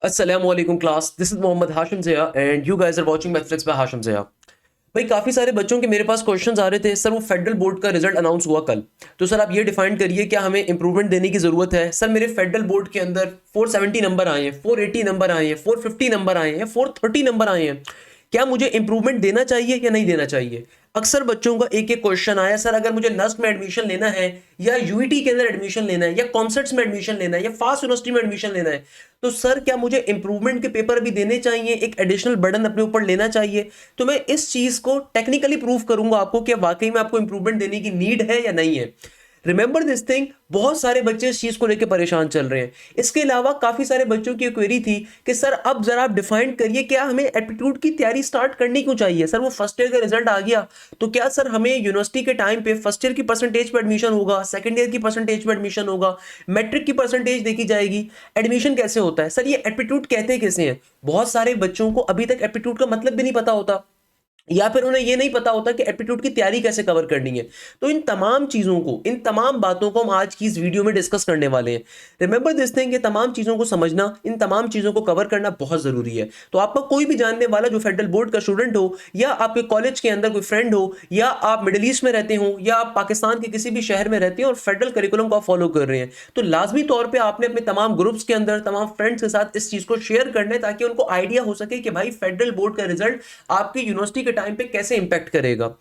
Assalamualaikum class. This is Mohammad Hashim Zia and you guys are watching Mathflix by Hashim Zia. भाई काफ़ी सारे बच्चों के मेरे पास क्वेश्चंस आ रहे थे सर वो फेडरल बोर्ड का रिजल्ट अनाउंस हुआ कल। तो सर आप ये डिफाइन करिए क्या हमें इंप्रूवमेंट देने की ज़रूरत है। सर मेरे फेडरल बोर्ड के अंदर 470 नंबर आए हैं, 480 नंबर आए हैं, 450 नंबर आए हैं, 430 नंबर आए हैं। क्या मुझे इंप्रूवमेंट देना चाहिए या नहीं देना चाहिए। अक्सर बच्चों का एक एक क्वेश्चन आया सर अगर मुझे नस्ट में एडमिशन लेना है या यूईटी के अंदर एडमिशन लेना है या कॉन्सेप्ट्स में एडमिशन लेना है या फास्ट यूनिवर्सिटी में एडमिशन लेना है तो सर क्या मुझे इंप्रूवमेंट के पेपर भी देने चाहिए, एक एडिशनल बर्डन अपने ऊपर लेना चाहिए। तो मैं इस चीज को टेक्निकली प्रूव करूंगा आपको कि वाकई में आपको इंप्रूवमेंट देने की नीड है या नहीं है। रिमेंबर दिस थिंग, बहुत सारे बच्चे इस चीज को लेकर परेशान चल रहे हैं। इसके अलावा काफी सारे बच्चों की क्वेरी थी कि सर अब जरा आप डिफाइन करिए क्या हमें एप्टीट्यूड की तैयारी स्टार्ट करनी क्यों चाहिए। सर वो फर्स्ट ईयर का रिजल्ट आ गया तो क्या सर हमें यूनिवर्सिटी के टाइम पे फर्स्ट ईयर की परसेंटेज पे एडमिशन होगा, सेकंड ईयर की परसेंटेज पे एडमिशन होगा, मैट्रिक की परसेंटेज देखी जाएगी, एडमिशन कैसे होता है। सर ये एप्टीट्यूड कहते कैसे हैं। बहुत सारे बच्चों को अभी तक एप्टीट्यूड का मतलब भी नहीं पता होता या फिर उन्हें यह नहीं पता होता कि एप्टीट्यूड की तैयारी कैसे कवर करनी है। तो इन तमाम चीज़ों को, इन तमाम बातों को हम आज की इस वीडियो में डिस्कस करने वाले हैं। रिमेंबर दिस थिंग, ये तमाम चीज़ों को समझना, इन तमाम चीज़ों को कवर करना बहुत ज़रूरी है। तो आपका कोई भी जानने वाला जो फेडरल बोर्ड का स्टूडेंट हो या आपके कॉलेज के अंदर कोई फ्रेंड हो या आप मिडिल ईस्ट में रहते हो या आप पाकिस्तान के किसी भी शहर में रहते हैं और फेडरल करिकुलम को आप फॉलो कर रहे हैं तो लाजमी तौर पर आपने अपने तमाम ग्रुप्स के अंदर तमाम फ्रेंड्स के साथ इस चीज़ को शेयर करना है ताकि उनको आइडिया हो सके कि भाई फेडरल बोर्ड का रिजल्ट आपकी यूनिवर्सिटी के टाइम पे कैसे इंपैक्ट करेगा।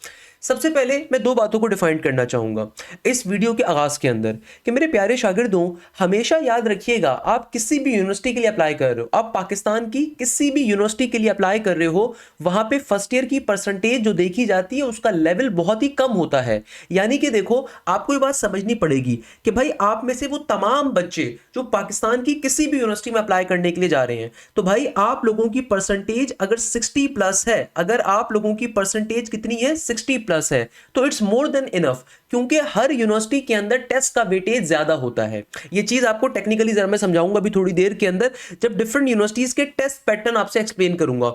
सबसे पहले मैं दो बातों को डिफाइन करना चाहूंगा इस वीडियो के आगाज के अंदर कि मेरे प्यारे शागिर्दों हमेशा याद रखिएगा आप किसी भी यूनिवर्सिटी के लिए अप्लाई कर रहे हो, आप पाकिस्तान की किसी भी यूनिवर्सिटी के लिए अप्लाई कर रहे हो, वहां पे फर्स्ट ईयर की परसेंटेज जो देखी जाती है उसका लेवल बहुत ही कम होता है। यानी कि देखो आपको ये बात समझनी पड़ेगी कि भाई आप में से वो तमाम बच्चे जो पाकिस्तान की किसी भी यूनिवर्सिटी में अप्लाई करने के लिए जा रहे हैं तो भाई आप लोगों की परसेंटेज अगर 60 प्लस है, अगर आप लोगों की परसेंटेज कितनी है 60 प्लस है तो इट्स मोर देन इनफ, क्योंकि हर यूनिवर्सिटी के अंदर टेस्ट का वेटेज ज्यादा होता है। ये चीज आपको टेक्निकली जरा मैं समझाऊंगा अभी थोड़ी देर के अंदर जब डिफरेंट यूनिवर्सिटीज के टेस्ट पैटर्न आपसे एक्सप्लेन करूंगा।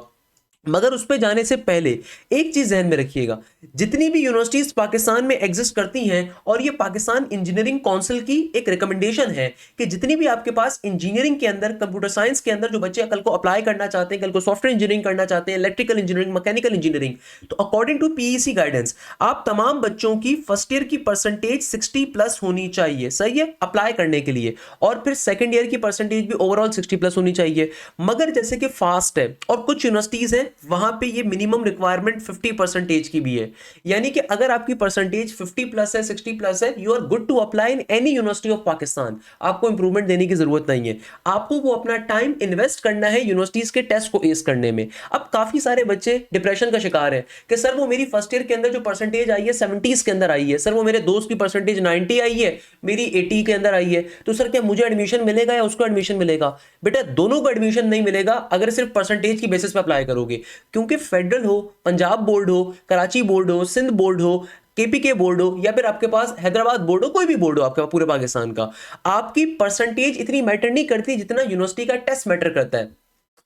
मगर उस पर जाने से पहले एक चीज ध्यान में रखिएगा, जितनी भी यूनिवर्सिटीज पाकिस्तान में एग्जिस्ट करती हैं और ये पाकिस्तान इंजीनियरिंग काउंसिल की एक रिकमेंडेशन है कि जितनी भी आपके पास इंजीनियरिंग के अंदर, कंप्यूटर साइंस के अंदर जो बच्चे कल को अप्लाई करना चाहते हैं, कल को सॉफ्टवेयर इंजीनियरिंग करना चाहते हैं, इलेक्ट्रिकल इंजीनियरिंग, मैकेनिकल इंजीनियरिंग, तो अकॉर्डिंग टू पीईसी गाइडेंस आप तमाम बच्चों की फर्स्ट ईयर की परसेंटेज 60 प्लस होनी चाहिए, सही है, अप्लाई करने के लिए। और फिर सेकेंड ईयर की परसेंटेज भी ओवरऑल 60 प्लस होनी चाहिए। मगर जैसे कि फास्ट है और कुछ यूनिवर्सिटीज है वहां पे ये मिनिमम रिक्वायरमेंट 50 परसेंटेज की भी है। यानी कि अगर आपकी परसेंटेज 50 प्लस है, 60 प्लस है, you are good to apply in any university of Pakistan. आपको इंप्रूवमेंट देने की जरूरत नहीं है, आपको वो अपना टाइम इन्वेस्ट करना है यूनिवर्सिटीज के टेस्ट को एस करने में। अब काफी सारे बच्चे डिप्रेशन का शिकार है कि सर वो मेरी फर्स्ट ईयर के अंदर जो परसेंटेज आई है 70s के अंदर आई है, सर वो मेरे दोस्त की परसेंटेज 90 आई है, मेरी 80 के अंदर आई है, तो सर क्या मुझे एडमिशन मिलेगा या उसको एडमिशन मिलेगा। बेटा दोनों को एडमिशन नहीं मिलेगा अगर सिर्फ परसेंटेज की बेसिस पे अप्लाई करोगे, क्योंकि फेडरल हो, पंजाब बोर्ड हो, कराची बोर्ड हो, सिंध बोर्ड हो, केपीके बोर्ड हो या फिर आपके पास हैदराबाद बोर्ड हो, कोई भी बोर्ड हो आपके पूरे पाकिस्तान का, आपकी परसेंटेज इतनी मैटर नहीं करती जितना यूनिवर्सिटी का टेस्ट मैटर करता है।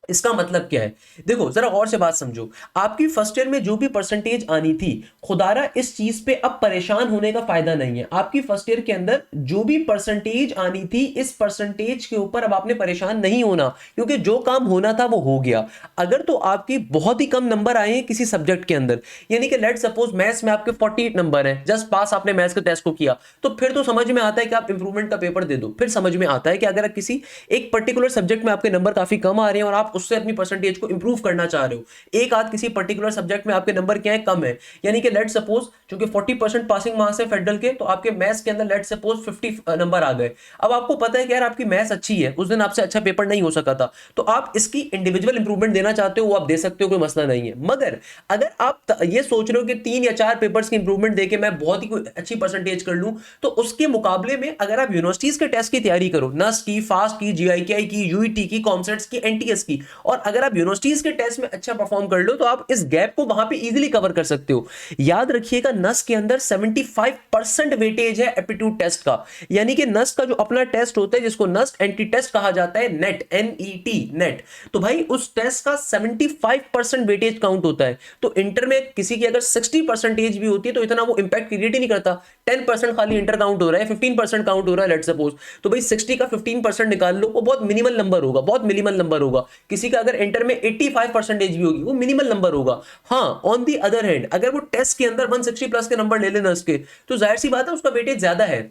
इसका मतलब क्या है, देखो जरा और से बात समझो, आपकी फर्स्ट ईयर में जो भी परसेंटेज आनी थी, खुदारा इस चीज पे अब परेशान होने का फायदा नहीं है। आपकी फर्स्ट ईयर के अंदर जो भी परसेंटेज आनी थी, इस परसेंटेज के ऊपर अब आपने परेशान नहीं होना, क्योंकि जो काम होना था वो हो गया। अगर तो आपकी बहुत ही कम नंबर आए हैं किसी सब्जेक्ट के अंदर, यानी कि लेट सपोज मैथ्स में आपके 48 नंबर है, जस्ट पास आपने मैथ्स के टेस्ट को किया, तो फिर तो समझ में आता है कि आप इंप्रूवमेंट का पेपर दे दो। फिर समझ में आता है कि अगर किसी एक पर्टिकुलर सब्जेक्ट में आपके नंबर काफी कम आ रहे हैं और आप उससे अपनी परसेंटेज को इंप्रूव करना चाह रहे हो, एक आध किसी पर्टिकुलर सब्जेक्ट में आपके नंबर क्या है, कम है, यानी कि लेट सपोज क्योंकि 40% पासिंग मार्क्स है फेडरल के, तो आपके मैथ्स के अंदर लेट सपोज 50 नंबर आ गए। अब आपको पता है कि यार आपकी मैथ्स अच्छी है, उस दिन आपसे अच्छा पेपर नहीं हो सका था, तो आप इसकी इंडिविजुअल इंप्रूवमेंट देना चाहते हो, वो आप दे सकते हो, कोई मसला नहीं है। मगर अगर आप ये सोच रहे हो कि 3 या 4 पेपर्स की इंप्रूवमेंट देके मैं बहुत ही कोई अच्छी परसेंटेज कर लूं, तो उसके मुकाबले में अगर आप यूनिवर्सिटीज के टेस्ट की तैयारी करो, नस्ट की, फास्ट की, जीआईकेआई की, यूईटी की, कॉमसेट्स की, एनटीएस की, और अगर आप यूनिवर्सिटीज के टेस्ट में अच्छा परफॉर्म कर लो तो आप इस गैप को वहां पे इजीली कवर कर सकते हो। याद रखिएगा नस्क के अंदर 75% वेटेज है एप्टीट्यूड टेस्ट का, यानी कि नस्क का जो अपना टेस्ट होता है जिसको नस्क एंटी टेस्ट कहा जाता है, नेट NET नेट, तो भाई उस टेस्ट का 75% वेटेज काउंट होता है। तो इंटर में किसी की अगर 60% भी होती है तो इतना वो इंपैक्ट क्रिएट ही नहीं करता, 10% खाली इंटर काउंट हो रहा है, 15% काउंट हो रहा है लेट सपोज, तो भाई 60 का 15% निकाल लो, वो बहुत मिनिमल नंबर होगा, बहुत मिनिमल नंबर होगा। किसी का अगर इंटर में 85% भी होगी वो मिनिमल नंबर होगा। हाँ, ऑन दी अदर हैंड अगर वो टेस्ट के अंदर 160 प्लस के नंबर ले लेना उसके, तो जाहिर सी बात है उसका वेटेज ज्यादा है।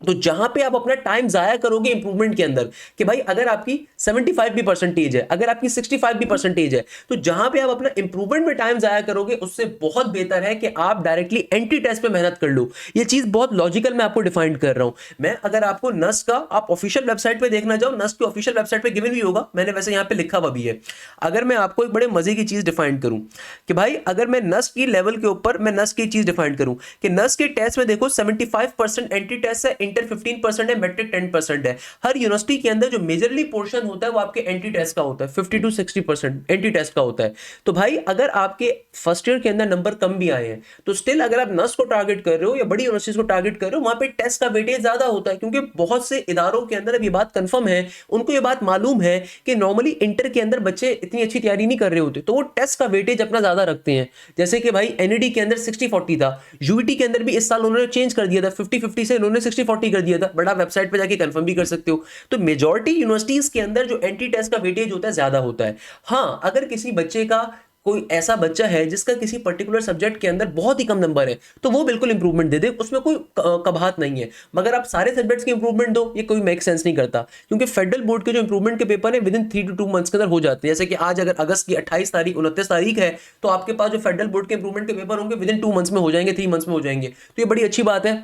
तो जहां पे आप अपना टाइम जाया करोगे इंप्रूवमेंट के अंदर कि भाई अगर आपकी 75 भी परसेंटेज है, अगर आपकी 65 भी परसेंटेज है, तो जहां पे आप अपना इंप्रूवमेंट में टाइम जाया करोगे उससे बहुत बेहतर है कि आप डायरेक्टली एंट्री टेस्ट पे मेहनत कर लो। ये चीज बहुत लॉजिकल मैं आपको डिफाइन कर रहा हूं। मैं अगर आपको नस्क का आप ऑफिशियल वेबसाइट पे देखना चाहो, नस्क की ऑफिशियल वेबसाइट पे गिवन भी होगा, मैंने वैसे यहां पे लिखा हुआ भी है। अगर मैं आपको एक बड़े मजे की चीज डिफाइन करूं कि भाई अगर मैं नस्क की लेवल के ऊपर मैं नस्क की चीज डिफाइन करूं कि नस्क के टेस्ट में देखो 75% एंट्री टेस्ट है, इंटर 15% है, मैट्रिक 10% है। हर यूनिवर्सिटी के अंदर जो मेजरली पोर्शन होता है वो आपके एंट्री टेस्ट का होता है, 50 to 60% एंट्री टेस्ट का होता है। तो भाई अगर आपके फर्स्ट ईयर के अंदर नंबर कम भी आए हैं तो स्टिल अगर आप नस्क को टारगेट कर रहे हो या बड़ी यूनिवर्सिटीज को टारगेट कर रहे हो, वहां पे टेस्ट का वेटेज ज्यादा होता है, क्योंकि बहुत से इदारों के अंदर अब ये बात कंफर्म है, उनको ये बात मालूम है कि नॉर्मली इंटर के अंदर बच्चे इतनी अच्छी तैयारी नहीं कर रहे होते, तो वो टेस्ट का वेटेज अपना ज्यादा रखते हैं। जैसे कि भाई एनईडी के अंदर 60-40 था, यूईटी के अंदर भी इस साल उन्होंने चेंज कर दिया था, 50-50 से उन्होंने 60-40 कर दिया था, बट आप वेबसाइट पे जाके कंफर्म भी कर सकते हो। तो मेजॉरिटी यूनिवर्सिटीज के अंदर जो एंट्री टेस्ट का वेटेज होता है ज्यादा होता है। हाँ, अगर किसी बच्चे का कोई ऐसा बच्चा है जिसका किसी पर्टिकुलर सब्जेक्ट के अंदर बहुत ही कम नंबर है तो वो बिल्कुल इंप्रूवमेंट दे दे, उसमें कोई कबाहत नहीं है। मगर आप सारे सब्जेक्ट्स की इंप्रूवमेंट दो, ये कोई मेक सेंस नहीं करता, क्योंकि फेडरल बोर्ड के जो इंप्रूवमेंट के पेपर है विद इन 3 to 2 मंथ्स के अंदर हो जाते हैं। जैसे कि आज अगर अगस्त की 28 तारीख 29 तारीख है तो आपके पास जो फेडरल बोर्ड के इंप्रूवमेंट के पेपर होंगे विद इन 2 मंथ्स में हो जाएंगे, 3 मंथ्स में हो जाएंगे। तो ये बड़ी अच्छी बात है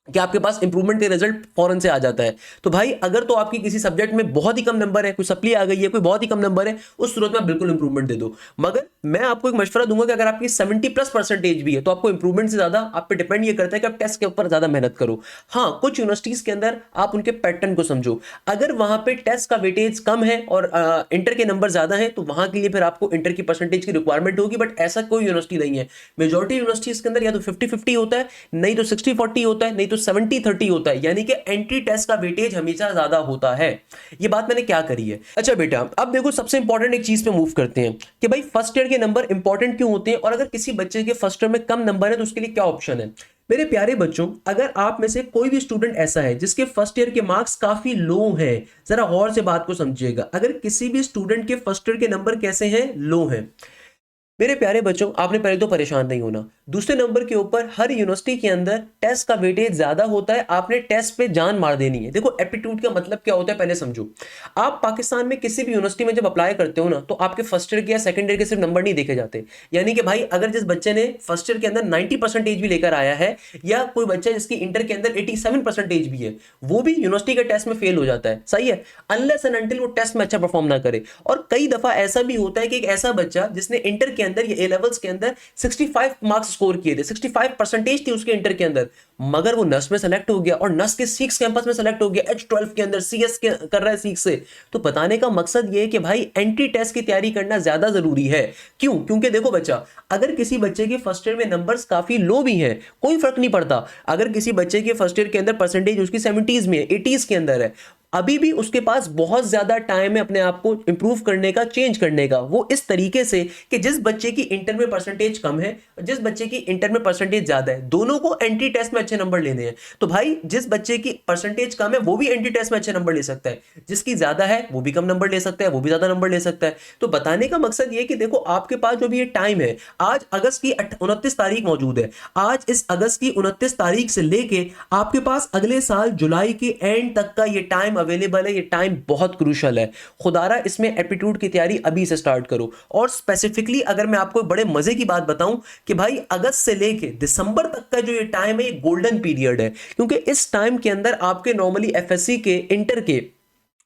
कि आपके पास इंप्रूवमेंट के रिजल्ट फौरन से आ जाता है। तो भाई अगर तो आपकी किसी सब्जेक्ट में बहुत ही कम नंबर है, कोई सप्ली आ गई है, कोई बहुत ही कम नंबर है, उस सूरत में आप बिल्कुल इंप्रूवमेंट दे दो। मगर मैं आपको एक मशवरा दूंगा कि अगर आपकी 70+ % भी है तो आपको इंप्रूवमेंट से ज्यादा आप पे डिपेंड ये करता है कि आप टेस्ट के ऊपर ज्यादा मेहनत करो। हाँ, कुछ यूनिवर्सिटीज के अंदर आप उनके पैटर्न को समझो, अगर वहां पे टेस्ट का वेटेज कम है और इंटर के नंबर ज्यादा है तो वहां के लिए फिर आपको इंटर की परसेंटेज की रिक्वायरमेंट होगी, बट ऐसा कोई यूनिवर्सिटी नहीं है। मेजॉरिटी यूनिवर्सिटीज के अंदर या तो 50-50 होता है, नहीं तो 60-40 होता है, नहीं तो 70-30 होता है, यानी कि एंट्री टेस्ट का वेटेज हमेशा ज्यादा होता है। ये बात मैंने क्या करी है। अच्छा बेटा, अब देखो सबसे इंपॉर्टेंट एक चीज पे मूव करते हैं कि भाई फर्स्ट ईयर के नंबर इंपॉर्टेंट क्यों होते हैं, और अगर किसी बच्चे के फर्स्ट ईयर में कम नंबर है तो उसके लिए क्या ऑप्शन है। मेरे प्यारे बच्चों, अगर आप में से कोई भी स्टूडेंट ऐसा है जिसके फर्स्ट ईयर के मार्क्स काफी लो हैं, जरा गौर से बात को समझिएगा, अगर किसी भी स्टूडेंट के फर्स्ट ईयर के नंबर कैसे हैं, लो हैं, मेरे प्यारे बच्चों आपने पहले तो परेशान नहीं होना। दूसरे नंबर के ऊपर हर यूनिवर्सिटी के अंदर टेस्ट का वेटेज ज्यादा होता है, आपने टेस्ट पे जान मार देनी है। देखो एप्टीट्यूड का मतलब क्या होता है पहले समझो। आप पाकिस्तान में किसी भी यूनिवर्सिटी में जब अप्लाई करते हो ना तो आपके फर्स्ट ईयर के या सेकंड ईयर के सिर्फ नंबर नहीं देखे जाते। यानी कि भाई अगर जिस बच्चे ने फर्स्ट ईयर के अंदर 90% भी लेकर आया है, या कोई बच्चा जिसकी इंटर के अंदर 87% भी है, वो भी यूनिवर्सिटी के टेस्ट में फेल हो जाता है, सही है, अनलेस एंड अनटिल वो टेस्ट में अच्छा परफॉर्म ना करे। और कई दफा ऐसा भी होता है कि एक ऐसा बच्चा जिसने इंटर के अंदर या ए लेवल्स के अंदर 65 मार्क्स स्कोर किए थे, 65% थी उसके इंटर के अंदर, मगर वो नर्स में सेलेक्ट हो गया और नर्स के सीक्स कैंपस में सेलेक्ट हो गया, H12 के अंदर CS के कर रहा है सीक्स से। तो बताने का मकसद ये है कि भाई एंट्री टेस्ट की तैयारी करना ज्यादा जरूरी है। क्यों? क्योंकि देखो बच्चा, अगर किसी बच्चे के फर्स्ट ईयर में नंबर्स काफी लो भी हैं, कोई फर्क नहीं पड़ता। अगर किसी बच्चे के फर्स्ट ईयर के अंदर परसेंटेज उसकी 70s में है, 80s के अंदर है, अभी भी उसके पास बहुत ज्यादा टाइम है अपने आप को इंप्रूव करने का, चेंज करने का। वो इस तरीके से कि जिस बच्चे की इंटर में परसेंटेज कम है और जिस बच्चे की इंटर में परसेंटेज ज्यादा है, दोनों को एंट्री टेस्ट में अच्छे नंबर लेने हैं। तो भाई जिस बच्चे की परसेंटेज कम है वो भी एंट्री टेस्ट में अच्छे नंबर ले सकता है, जिसकी ज्यादा है वो भी कम नंबर ले सकता है, वो भी ज्यादा नंबर ले सकता है। तो बताने का मकसद ये कि देखो आपके पास जो भी ये टाइम है, आज अगस्त की 29 तारीख मौजूद है, आज इस अगस्त की 29 तारीख से लेके आपके पास अगले साल जुलाई के एंड तक का ये टाइम अवेलेबल है। ये टाइम बहुत क्रूशल है। खुदारा इसमें एप्टीट्यूड की तैयारी अभी से स्टार्ट करो। और स्पेसिफिकली अगर मैं आपको बड़े मजे की बात बताऊं कि भाई अगस्त से लेके दिसंबर तक का जो ये टाइम है, ये गोल्डन पीरियड है, क्योंकि इस टाइम के अंदर आपके नॉर्मली एफएससी के, इंटर के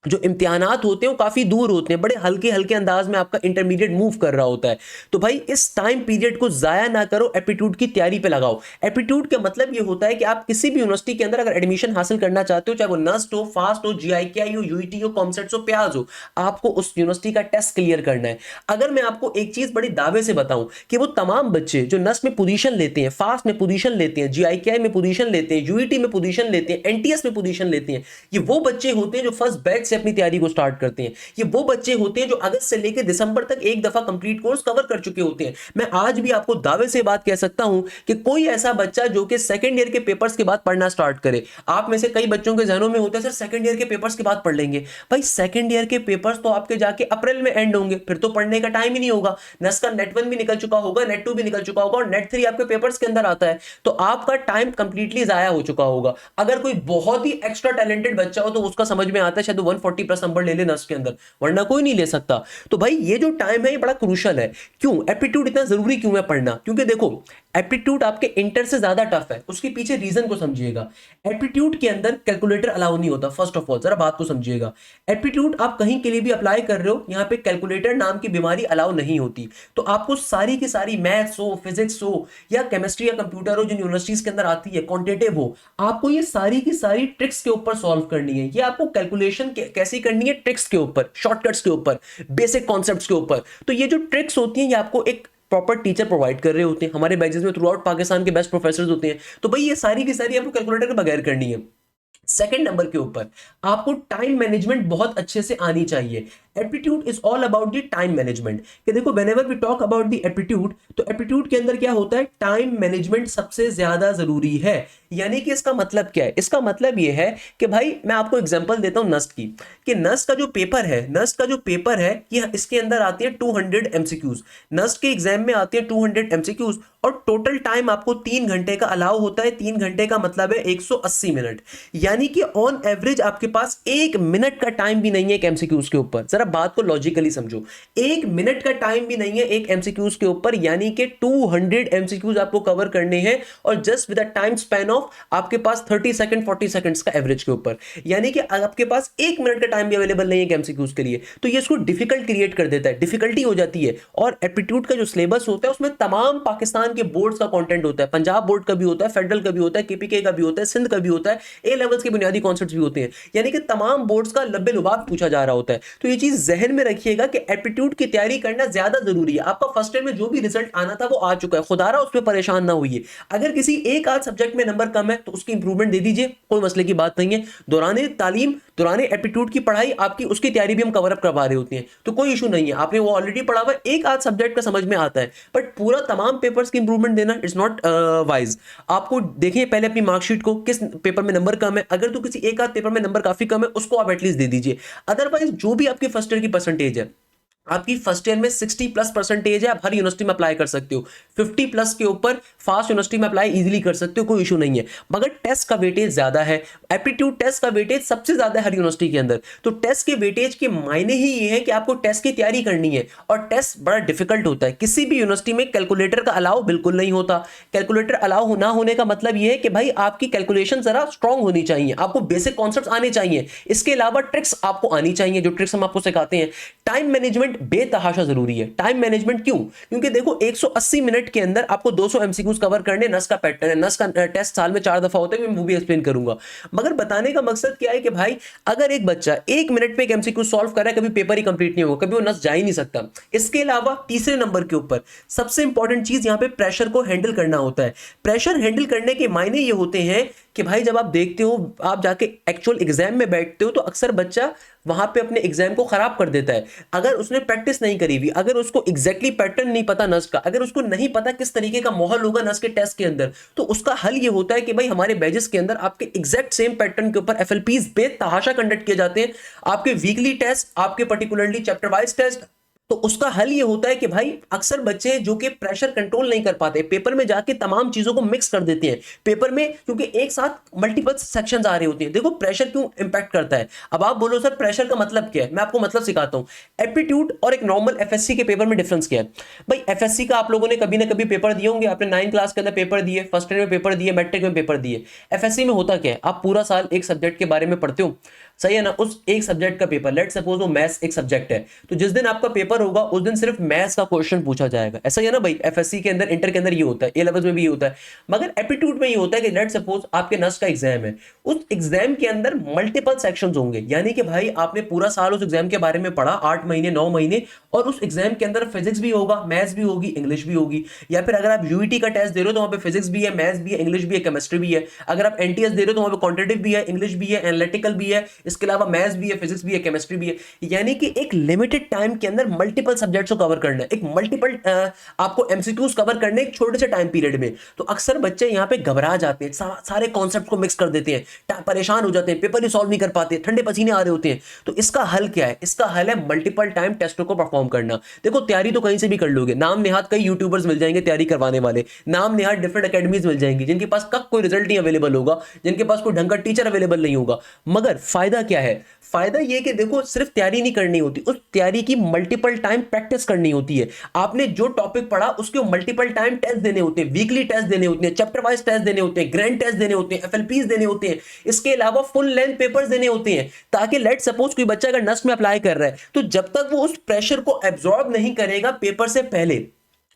जो इम्तिहानात होते हैं वो काफी दूर होते हैं, बड़े हल्के हल्के अंदाज में आपका इंटरमीडिएट मूव कर रहा होता है। तो भाई इस टाइम पीरियड को जाया ना करो, एप्टीट्यूड की तैयारी पे लगाओ। एप्टीट्यूड का मतलब ये होता है कि आप किसी भी यूनिवर्सिटी के अंदर अगर एडमिशन हासिल करना चाहते हो, चाहे वो नस्ट हो, फास्ट हो, जीआईकेआई हो, यूईटी हो, कॉमसेट्स हो, प्याज हो, आपको उस यूनिवर्सिटी का टेस्ट क्लियर करना है। अगर मैं आपको एक चीज बड़ी दावे से बताऊं कि वो तमाम बच्चे जो नस्ट में पोजीशन लेते हैं, फास्ट में पोजीशन लेते हैं, जीआईकेआई में पोजीशन लेते हैं, यूईटी में पोजीशन लेते हैं, एनटीएस में पोजीशन लेते हैं, ये वो बच्चे होते हैं जो फर्स्ट बैच से अपनी तैयारी को स्टार्ट करते हैं। ये वो बच्चे होते हैं जो अगस्त से लेकर दिसंबर तक एक दफा कंप्लीट कोर्स कवर कर चुके होते हैं। मैं आज भी आपको दावे से बात कह सकता हूं कि कोई ऐसा बच्चा जो कि सेकंड ईयर के पेपर्स के बाद पढ़ना स्टार्ट करे, आप में से कई बच्चों के जहनों में होता है सर सेकंड ईयर के पेपर्स के बाद पढ़ लेंगे। भाई सेकंड ईयर के पेपर्स तो आपके जाके अप्रैल में एंड होंगे, फिर तो पढ़ने का टाइम ही नहीं होगा। नस का नेट 1 भी निकल चुका होगा, नेट 2 भी निकल चुका होगा और नेट 3 आपके पेपर्स के अंदर आता है, तो आपका टाइम कंप्लीटली जाया हो चुका होगा। अगर कोई बहुत ही एक्स्ट्रा टैलेंटेड बच्चा हो तो उसका समझ में आता है शायद 140 प्लस नंबर ले ले नस के अंदर, वरना कोई नहीं ले सकता। तो भाई ये जो टाइम है ये बड़ा क्रूशल है। क्यों एप्टीट्यूड इतना जरूरी क्यों है पढ़ना? क्योंकि देखो एप्टीट्यूड आपके इंटर से ज्यादा टफ है, उसके पीछे रीजन को समझिएगा। एप्टीट्यूड के अंदर कैलकुलेटर अलाउ नहीं होता। फर्स्ट ऑफ ऑल जरा बात को समझिएगा, एप्टीट्यूड आप कहीं के लिए भी अप्लाई कर रहे हो, यहां पे कैलकुलेटर नाम की बीमारी अलाउ नहीं होती। तो आपको सारी की सारी मैथ्स हो, फिजिक्स हो या केमिस्ट्री या कंप्यूटर हो, जो यूनिवर्सिटीज के अंदर आती है, क्वांटिटेटिव हो, आपको ये सारी की सारी ट्रिक्स के ऊपर सॉल्व करनी है। ये आपको कैलकुलेशन कैसी करनी है? ट्रिक्स के ऊपर, शॉर्टकट्स के ऊपर, बेसिक कॉन्सेप्ट्स के ऊपर। तो ये जो ट्रिक्स होती हैं ये आपको एक प्रॉपर टीचर प्रोवाइड कर रहे होते हैं। हमारे बैचेस में थ्रू आउट पाकिस्तान के बेस्ट प्रोफेसर्स होते हैं। तो भाई ये सारी की सारी आपको कैलकुलेटर के बगैर करनी है। सेकंड नंबर के ऊपर आपको टाइम मैनेजमेंट बहुत अच्छे से आनी चाहिए। Aptitude is all about the time management. कि देखो whenever we talk about the aptitude, तो एप्टीट्यूड के अंदर क्या होता है? टाइम मैनेजमेंट सबसे ज्यादा जरूरी है। यानी कि इसका मतलब क्या है? इसका मतलब यह है कि भाई मैं आपको एग्जांपल देता हूं नस्ट की, कि नस्ट का जो पेपर है, नस्ट का जो पेपर है ये इसके अंदर आती है 200 एमसीक्यूज। नस्ट के एग्जाम में आते हैं 200 एमसीक्यूज और टोटल टाइम आपको 3 घंटे का अलाउ होता है। 3 घंटे का मतलब है 180 मिनट, यानी कि ऑन एवरेज आपके पास 1 मिनट का टाइम भी नहीं है एक एमसीक्यूज के ऊपर। जरा बात को लॉजिकली समझो, 1 मिनट का टाइम भी नहीं है एक एमसीक्यूज के ऊपर, यानी कि 200 एमसीक्यूज आपको कवर करने हैं और just with a time span of आपके पास 30 सेकंड 40 सेकंड्स का एवरेज के ऊपर, यानी कि आपके पास 1 मिनट का टाइम भी अवेलेबल नहीं है एमसीक्यूज के लिए। तो ये इसको डिफिकल्ट क्रिएट कर देता है, डिफिकल्टी हो जाती है। और एप्टीट्यूड का जो सिलेबस होता है उसमें तमाम पाकिस्तान के बोर्ड्स का कंटेंट होता है, पंजाब बोर्ड का भी होता है, फेडरल का भी होता है, केपीके का भी होता है, सिंध का भी होता है, ए लेवल्स के बुनियादी कॉन्सेप्ट्स भी होते हैं, यानी कि तमाम बोर्ड्स का लब्बे लुबाब पूछा जा रहा होता है। तो ये चीज जहन में रखिएगा कि एप्टीट्यूड की तैयारी करना ज्यादा जरूरी है। आपका फर्स्ट ईयर में जो भी रिजल्ट आना था वो आ चुका है, खुदारा उस पर परेशान ना होइए। अगर किसी एक आध सब्जेक्ट में नंबर कम है तो उसकी इंप्रूवमेंट दे दीजिए, कोई मसले की बात नहीं है। दौराने तालीम, दौराने एप्टीट्यूड की पढ़ाई आपकी, उसकी तैयारी भी हम कवर अप करवा रहे होते हैं, तो कोई इशू नहीं है। आपने वो ऑलरेडी पढ़ा हुआ है, एक आध सब्जेक्ट का समझ में आता है, बट पूरा तमाम पेपर्स की इंप्रूवमेंट देना इट्स नॉट वाइज। आपको देखिए पहले अपनी मार्कशीट को, किस पेपर में नंबर कम है। अगर तो किसी एक आध पेपर में नंबर काफी कम है उसको आप एटलीस्ट दे दीजिए। अदरवाइज जो भी आपकी फर्स्ट ईयर की परसेंटेज है, आपकी फर्स्ट ईयर में 60 प्लस परसेंटेज है, आप हर यूनिवर्सिटी में अप्लाई कर सकते हो। 50 प्लस के ऊपर फास्ट यूनिवर्सिटी में अप्लाई इजीली कर सकते हो, कोई इशू नहीं है। मगर टेस्ट का वेटेज ज्यादा है, एप्टीट्यूड टेस्ट का वेटेज सबसे ज्यादा है हर यूनिवर्सिटी के अंदर। तो टेस्ट के वेटेज के मायने ही ये है कि आपको टेस्ट की तैयारी करनी है और टेस्ट बड़ा डिफिकल्ट होता है। किसी भी यूनिवर्सिटी में कैलकुलेटर का अलाउ बिल्कुल नहीं होता। कैलकुलेटर अलाउ ना होने का मतलब ये है कि भाई आपकी कैलकुलेशन जरा स्ट्रांग होनी चाहिए, आपको बेसिक कॉन्सेप्ट आने चाहिए, इसके अलावा ट्रिक्स आपको आनी चाहिए, जो ट्रिक्स हम आपको सिखाते हैं। टाइम मैनेजमेंट बेतहाशा जरूरी है। टाइम मैनेजमेंट क्यों? क्योंकि देखो 180 मिनट के अंदर आपको 200 एमसीक्यूज कवर करने। नस का पैटर्न है, नस का टेस्ट साल में 4 दफा होता है, मैं वो भी एक्सप्लेन करूंगा। मगर बताने का मकसद क्या है कि भाई अगर एक बच्चा 1 मिनट में एक एमसीक्यू सॉल्व कर रहा है, कभी पेपर ही कंप्लीट नहीं होगा, कभी वो नस जा ही नहीं सकता। इसके अलावा तीसरे नंबर के ऊपर सबसे इंपॉर्टेंट चीज यहां पे प्रेशर को हैंडल करना होता है। प्रेशर हैंडल करने के मायने ये होते हैं कि भाई जब आप देखते हो, आप जाके एक्चुअल एग्जाम में बैठते हो, तो अक्सर बच्चा वहां पे अपने एग्जाम को खराब कर देता है। अगर उसने प्रैक्टिस नहीं करी हुई, अगर उसको एग्जैक्टली पैटर्न नहीं पता नस का, अगर उसको नहीं पता किस तरीके का माहौल होगा नस के टेस्ट के अंदर, तो उसका हल ये होता है कि भाई हमारे बैचेस के अंदर आपके एग्जैक्ट सेम पैटर्न के ऊपर एफएलपीज बेतहाशा कंडक्ट किए जाते हैं। आपके वीकली टेस्ट, आपके पर्टिकुलरली चैप्टर वाइज टेस्ट, तो उसका हल ये होता है कि भाई अक्सर बच्चे जो कि प्रेशर कंट्रोल नहीं कर पाते, पेपर में जाके तमाम चीजों को मिक्स कर देते हैं पेपर में, क्योंकि एक साथ मल्टीपल सेक्शंस आ रहे होते हैं। देखो प्रेशर क्यों इंपैक्ट करता है। अब आप बोलो सर प्रेशर का मतलब क्या है, मैं आपको मतलब सिखाता हूं। एप्टीट्यूड और एक नॉर्मल एफएससी के पेपर में डिफरेंस क्या है। भाई एफएससी का आप लोगों ने कभी ना कभी पेपर दिए होंगे, आपने 9 क्लास के अंदर पेपर दिए, फर्स्ट ईयर में पेपर दिए, मैट्रिक में पेपर दिए। एफएससी में होता क्या है, आप पूरा साल एक सब्जेक्ट के बारे में पढ़ते हो, सही है ना। उस एक सब्जेक्ट का पेपर, लेट सपोज वो मैथ्स एक सब्जेक्ट है, तो जिस दिन आपका पेपर होगा उस दिन सिर्फ मैथ्स का क्वेश्चन पूछा जाएगा, ऐसा ही है ना भाई। एफएससी के अंदर, इंटर के अंदर ये होता है, ए लेवल्स में भी ये होता है। मगर एप्टीट्यूड में ये होता है कि लेट सपोज आपके नस का एग्जाम है, उस एग्जाम के अंदर मल्टीपल सेक्शंस होंगे, यानी कि भाई आपने पूरा साल उस एग्जाम के बारे में पढ़ा, 8 महीने 9 महीने, और उस एग्जाम के अंदर फिजिक्स भी होगा, मैथ्स भी होगी, इंग्लिश भी होगी। या फिर अगर आप यूईटी का टेस्ट दे रहे हो तो वहां पे फिजिक्स भी है, मैथ्स भी है, इंग्लिश भी है, केमिस्ट्री भी है। अगर आप एनटीएस दे रहे हो तो वहां पे क्वांटिटेटिव भी है, इंग्लिश भी है, एनालिटिकल भी है, इसके अलावा मैथ्स भी है, फिजिक्स भी है, केमिस्ट्री भी है। यानी कि एक लिमिटेड टाइम के अंदर मल्टीपल सब्जेक्ट्स को कवर करना है, एक मल्टीपल आपको एमसीक्यूज कवर करने एक छोटे से टाइम पीरियड में। तो अक्सर बच्चे यहां पे घबरा जाते हैं, सारे कॉन्सेप्ट को मिक्स कर देते हैं, परेशान हो जाते हैं, पेपर ही सॉल्व नहीं कर पाते, ठंडे पसीने आ रहे होते हैं। तो इसका हल क्या है, इसका हल है मल्टीपल टाइम टेस्टों को परफॉर्म करना। देखो तैयारी तो कहीं से भी कर लोगे, नाम नेहात कई यूट्यूबर्स मिल जाएंगे तैयारी करवाने वाले, नाम नेहात डिफरेंट अकेडमीज मिल जाएंगी जिनके पास कब कोई रिजल्ट नहीं अवेलेबल होगा, जिनके पास कोई ढंग का टीचर अवेलेबल नहीं होगा। मगर फायदा क्या है, फायदा यह कि देखो सिर्फ तैयारी नहीं करनी होती, उस तैयारी की मल्टीपल टाइम प्रैक्टिस करनी होती है। आपने जो टॉपिक पढ़ा उसके मल्टीपल टाइम टेस्ट देने होते हैं, वीकली टेस्ट देने होते हैं, चैप्टर वाइज टेस्ट देने होते हैं, ग्रैंड टेस्ट देने होते हैं, एफएलपीज देने होते हैं, इसके अलावा फुल लेंथ पेपर्स देने होते हैं। ताकि लेट सपोज कोई बच्चा अगर नस्ट में अप्लाई कर रहा है तो जब तक वो उस प्रेशर को एब्जॉर्ब नहीं करेगा पेपर से पहले,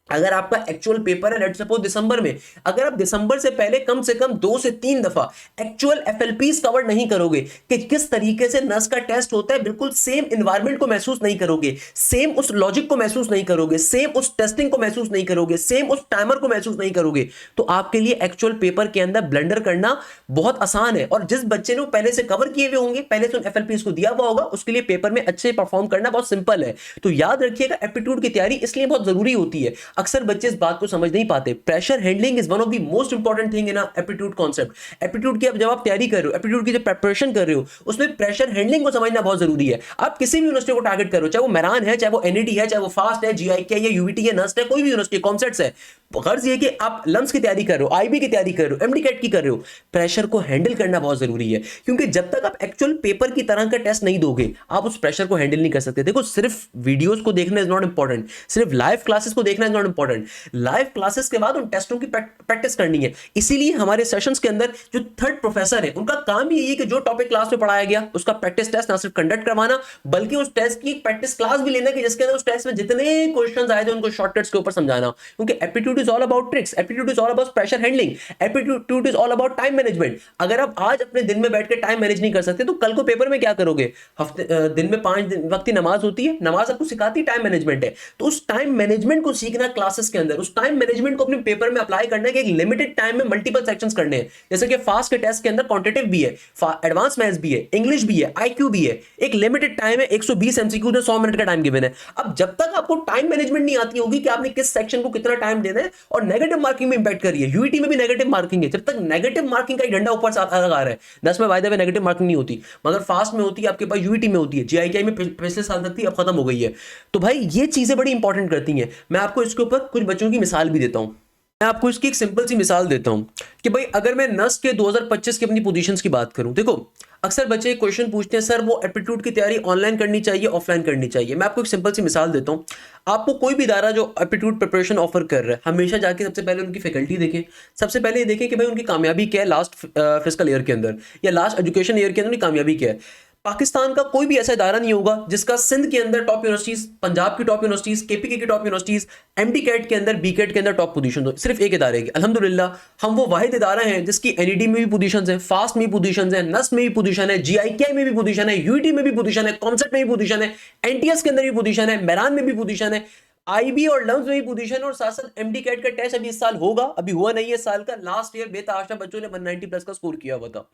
अगर आपका एक्चुअल पेपर है लेट सपोज दिसंबर में, अगर आप दिसंबर से पहले कम से कम 2 से 3 दफा एक्चुअल एफएलपीज कवर नहीं करोगे कि किस तरीके से नस का टेस्ट होता है, बिल्कुल सेम एनवायरनमेंट को महसूस नहीं करोगे, सेम उस लॉजिक को महसूस नहीं करोगे, सेम उस टेस्टिंग को महसूस नहीं करोगे, सेम उस टाइमर को महसूस नहीं करोगे, तो आपके लिए एक्चुअल पेपर के अंदर ब्लंडर करना बहुत आसान है। और जिस बच्चे ने पहले से कवर किए हुए होंगे, पहले से उन एफएलपीज को दिया हुआ होगा, उसके लिए पेपर में अच्छे परफॉर्म करना बहुत सिंपल है। तो याद रखिएगा एप्टीट्यूड की तैयारी इसलिए बहुत जरूरी होती है। अक्सर बच्चे इस बात को समझ नहीं पाते। Pressure handling is one of the most important thing in aptitude concept. Aptitude की जब आप तैयारी कर रहे हो, एप्टीट्यूड की जब प्रिपरेशन कर रहे हो, उसमें प्रेशर हैंडलिंग को समझना बहुत जरूरी है। आप किसी भी यूनिवर्सिटी को टारगेट करो, चाहे वो मेरान है, चाहे वो एनईटी है, चाहे वो फास्ट है, जीआईके है, यूवीटी है, नस्ट है, कोई भी यूनिवर्सिटी कॉन्सेप्ट्स है, गर्ज ये कि आप लम्स की तैयारी कर रहे हो, आईबी की तैयारी कर रहे हो, एमडी कैट की कर रहे हो, प्रेशर को हैंडल करना बहुत जरूरी है। क्योंकि जब तक आप एक्चुअल पेपर की तरह का टेस्ट नहीं दोगे, आप उस प्रेशर को हैंडल नहीं कर सकते। देखो सिर्फ वीडियोस को देखना इज नॉट इंपॉर्टेंट, सिर्फ लाइव क्लासेस को देखना is not important, live classes के बाद उन टेस्टों की प्रैक्टिस करनी है। इसीलिए हमारे सेशंस के अंदर जो थर्ड प्रोफेसर है उनका काम ही यही है कि जो टॉपिक क्लास में पढ़ाया गया उसका प्रैक्टिस टेस्ट ना सिर्फ कंडक्ट करवाना, बल्कि उस टेस्ट की प्रैक्टिस क्लास भी लेना कि जिसके अंदर उस टेस्ट में जितने क्वेश्चंस आए थे उनको शॉर्टकट्स के ऊपर समझाना। क्योंकि aptitude is all about tricks, aptitude is all about pressure handling, aptitude is all about time management. अगर आप आज अपने दिन में बैठ के टाइम मैनेज नहीं कर सकते तो कल को पेपर में क्या करोगे। हफ्ते दिन में 5 वक्त की नमाज होती है, नमाज आपको सिखाती टाइम मैनेजमेंट है, तो उस टाइम मैनेजमेंट को सीखना क्लासेस के अंदर, उस टाइम मैनेजमेंट को अपने पेपर में अप्लाई करना है कि एक लिमिटेड टाइम में मल्टीपल सेक्शंस करने हैं। जैसे कि फास्ट के टेस्ट के अंदर क्वांटिटेटिव भी है, एडवांस मैथ्स भी है, इंग्लिश भी है, आईक्यू भी है, एक लिमिटेड टाइम है, 120 एमसीक्यू में 100 मिनट का टाइम गिवन है। अब जब तक आपको टाइम मैनेजमेंट नहीं आती होगी कि आपने किस सेक्शन को कितना टाइम देना है, और नेगेटिव मार्किंग में इंपैक्ट करिए, यूईटी में भी नेगेटिव मार्किंग है, जब तक नेगेटिव मार्किंग का डंडा ऊपर से आ रहा है। 10 में वायदे में नेगेटिव मार्किंग नहीं होती, मगर फास्ट में होती है, आपके पास यूईटी में होती है, जीआईके में पिछले साल तक थी, अब खत्म हो गई है। तो भाई ये चीजें बड़ी इंपॉर्टेंट करती हैं। मैं आपको इसके ऊपर कुछ बच्चों की मिसाल भी देता हूं। मैं आपको इसकी एक सिंपल सी मिसाल देता हूं कि भाई अगर मैं नस्ट के 2025 की अपनी पोजीशंस की बात करूं, देखो अक्सर बच्चे एक क्वेश्चन पूछते हैं, सर वो एप्टीट्यूड की तैयारी ऑनलाइन करनी चाहिए ऑफलाइन करनी चाहिए। मैं आपको एक सिंपल सी मिसाल देता हूं। आपको कोई भी इदारा जो एप्टीट्यूड प्रिपरेशन ऑफर कर रहा है, हमेशा जाके सबसे पहले उनकी फैकल्टी देखें, सबसे पहले ये देखें कि भाई उनकी कामयाबी क्या है लास्ट फिस्कल ईयर के अंदर या लास्ट एजुकेशन ईयर के अंदर उनकी कामयाबी क्या है। पाकिस्तान का कोई भी ऐसा इदारा नहीं होगा जिसका सिंध के अंदर टॉप यूनिवर्सिटीज, पंजाब की टॉप यूनिवर्सिटीज, केपीके की टॉप यूनिवर्सिटीज, एमडी कैट के अंदर, बीकेट के अंदर टॉप पोजीशन हो, सिर्फ एक इदारे की। अल्हम्दुलिल्लाह हम वो वाहिद इदारा हैं जिसकी एनईडी में भी पोजीशंस हैं, फास्ट में भी पोजीशंस हैं, नस्ट में भी पोजीशन है, जीआईके में भी पोजीशन है, यूईटी में भी पोजीशन है, कॉमसेट में भी पोजीशन है, एनटीएस के अंदर भी पोजीशन है, मेरान में भी पोजीशन है, आईबी और लम्स में भी पोजीशन, और साथ साथ एमडी कैट का टेस्ट अभी इस साल होगा, अभी हुआ नहीं है साल का, लास्ट ईयर बेतहाशा बच्चों ने 190 प्लस का स्कोर किया हुआ था।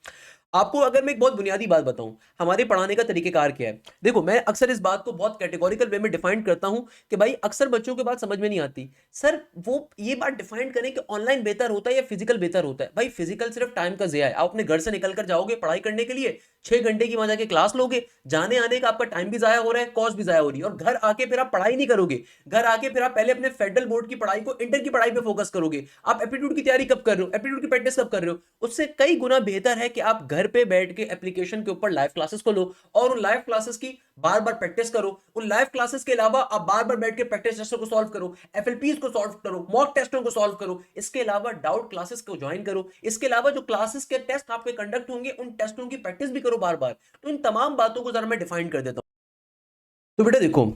आपको अगर मैं एक बहुत बुनियादी बात बताऊं, हमारे पढ़ाने का तरीकेकार क्या है। देखो मैं अक्सर इस बात को बहुत कैटेगोरिकल वे में डिफाइन करता हूं कि भाई अक्सर बच्चों के बात समझ में नहीं आती, सर वो ये बात डिफाइन करें कि ऑनलाइन बेहतर होता है या फिजिकल बेहतर होता है। भाई फिजिकल सिर्फ टाइम का ज़िया है, आप अपने घर से निकल कर जाओगे पढ़ाई करने के लिए, 6 घंटे की वहां जाके क्लास लोगे, जाने आने का आपका टाइम भी जाया हो रहा है, कॉस्ट भी जाया हो रही है, और घर आके फिर आप पढ़ाई नहीं करोगे। घर आके फिर आप पहले अपने फेडरल बोर्ड की पढ़ाई को, इंटर की पढ़ाई पे फोकस करोगे। आप एप्टीट्यूड की तैयारी कब कर रहे हो, एप्टीट्यूड की प्रैक्टिस कब कर रहे हो? उससे कई गुना बेहतर है कि आप घर पे बैठ के एप्लीकेशन के ऊपर लाइव क्लासेस को लो और उन लाइव क्लासेस की बार बार प्रैक्टिस करो। उन लाइव क्लासेस के अलावा आप बार बार बैठ के प्रैक्टिस टेस्टों को सॉल्व करो, एफएलपीज को सॉल्व करो, मॉक टेस्टों को सॉल्व करो। इसके अलावा डाउट क्लासेस को ज्वाइन करो। इसके अलावा जो क्लासेस के टेस्ट आपके कंडक्ट होंगे उन टेस्टों की प्रैक्टिस भी करो बार बार। तो इन तमाम बातों को जरा मैं डिफाइन कर देता हूं। तो बेटा देखो,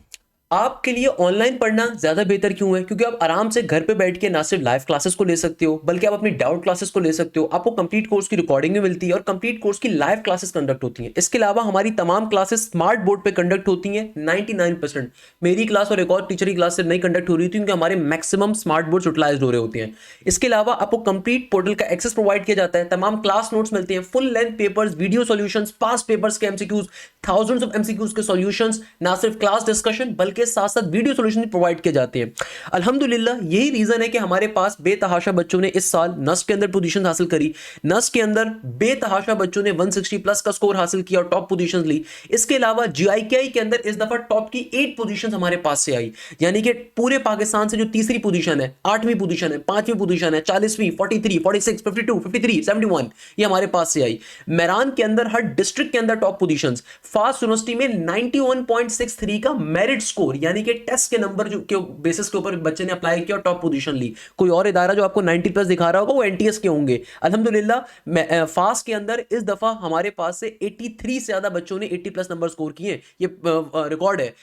आपके लिए ऑनलाइन पढ़ना ज्यादा बेहतर क्यों है? क्योंकि आप आराम से घर पे बैठ के ना सिर्फ लाइव क्लासेस को ले सकते हो, बल्कि आप अपनी डाउट क्लासेस को ले सकते हो। आपको कंप्लीट कोर्स की रिकॉर्डिंग भी मिलती है और कंप्लीट कोर्स की लाइव क्लासेस कंडक्ट होती हैं। इसके अलावा हमारी तमाम क्लासेस स्मार्ट बोर्ड पे कंडक्ट होती हैं 99%। मेरी क्लास और एक और टीचर की क्लास से नहीं कंडक्ट हो रही थी क्योंकि हमारे मैक्सिमम स्मार्ट बोर्ड यूटिलाइज हो रहे होते हैं। इसके अलावा आपको कंप्लीट पोर्टल का एक्सेस प्रोवाइड किया जाता है, तमाम क्लास नोट्स मिलते हैं, full length papers, video solutions, past papers के एमसीक्यूज, थाउजेंड्स ऑफ एमसीक्यूज के सॉल्यूशंस, ना सिर्फ क्लास डिस्कशन बल्कि साथ साथ वीडियो सॉल्यूशन प्रोवाइड किए जाते हैं। अल्हम्दुलिल्लाह यही रीजन है कि हमारे पास बेतहाशा बच्चों ने इस साल नस्ट के अंदर पोजीशन हासिल करी। नस्ट के अंदर बेतहाशा बच्चों ने 160 प्लस का स्कोर हासिल किया और टॉप पोजीशन ली। इसके अलावा जीआईकेआई के अंदर इस दफा टॉप की 8 पोजीशन हमारे पास से आई, यानी कि पूरे पाकिस्तान से जो तीसरी पोजीशन है, 8वीं पोजीशन है, 5वीं पोजीशन है, 40वीं, 43, 46, 52, 53, 71 ये हमारे पास से आई। मैरान के अंदर हर डिस्ट्रिक्ट के अंदर टॉप पोजीशंस। फास्ट यूनिवर्सिटी में 91.63 का मेरिट स्कोर, यानी कि टेस्ट के नंबर जो के बेसिस के ऊपर बच्चे ने अप्लाई किया और टॉप पोजीशन ली। कोई और इदारा जो आपको 90 प्लस दिखा रहा होगा वो एनटीएस के होंगे। अल्हम्दुलिल्लाह फास्ट के अंदर इस दफा हमारे पास से 83 से ज्यादा बच्चों ने 80 प्लस नंबर स्कोर किए, ये रिकॉर्ड है।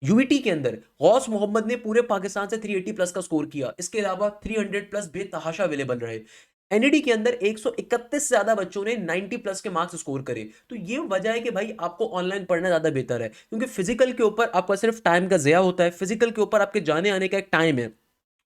यूईटी के अंदर गौस मोहम्मद ने पूरे पाकिस्तान से 380 प्लस का स्कोर किया। इसके अलावा 300 प्लस बेतहाशा अवेलेबल रहे। एनईडी के अंदर 131 से ज्यादा बच्चों ने 90 प्लस के मार्क्स स्कोर करे। तो ये वजह है कि भाई आपको ऑनलाइन पढ़ना ज्यादा बेहतर है, क्योंकि फिजिकल के ऊपर आपका सिर्फ टाइम का ज़या होता है, फिजिकल के ऊपर आपके जाने आने का एक टाइम है।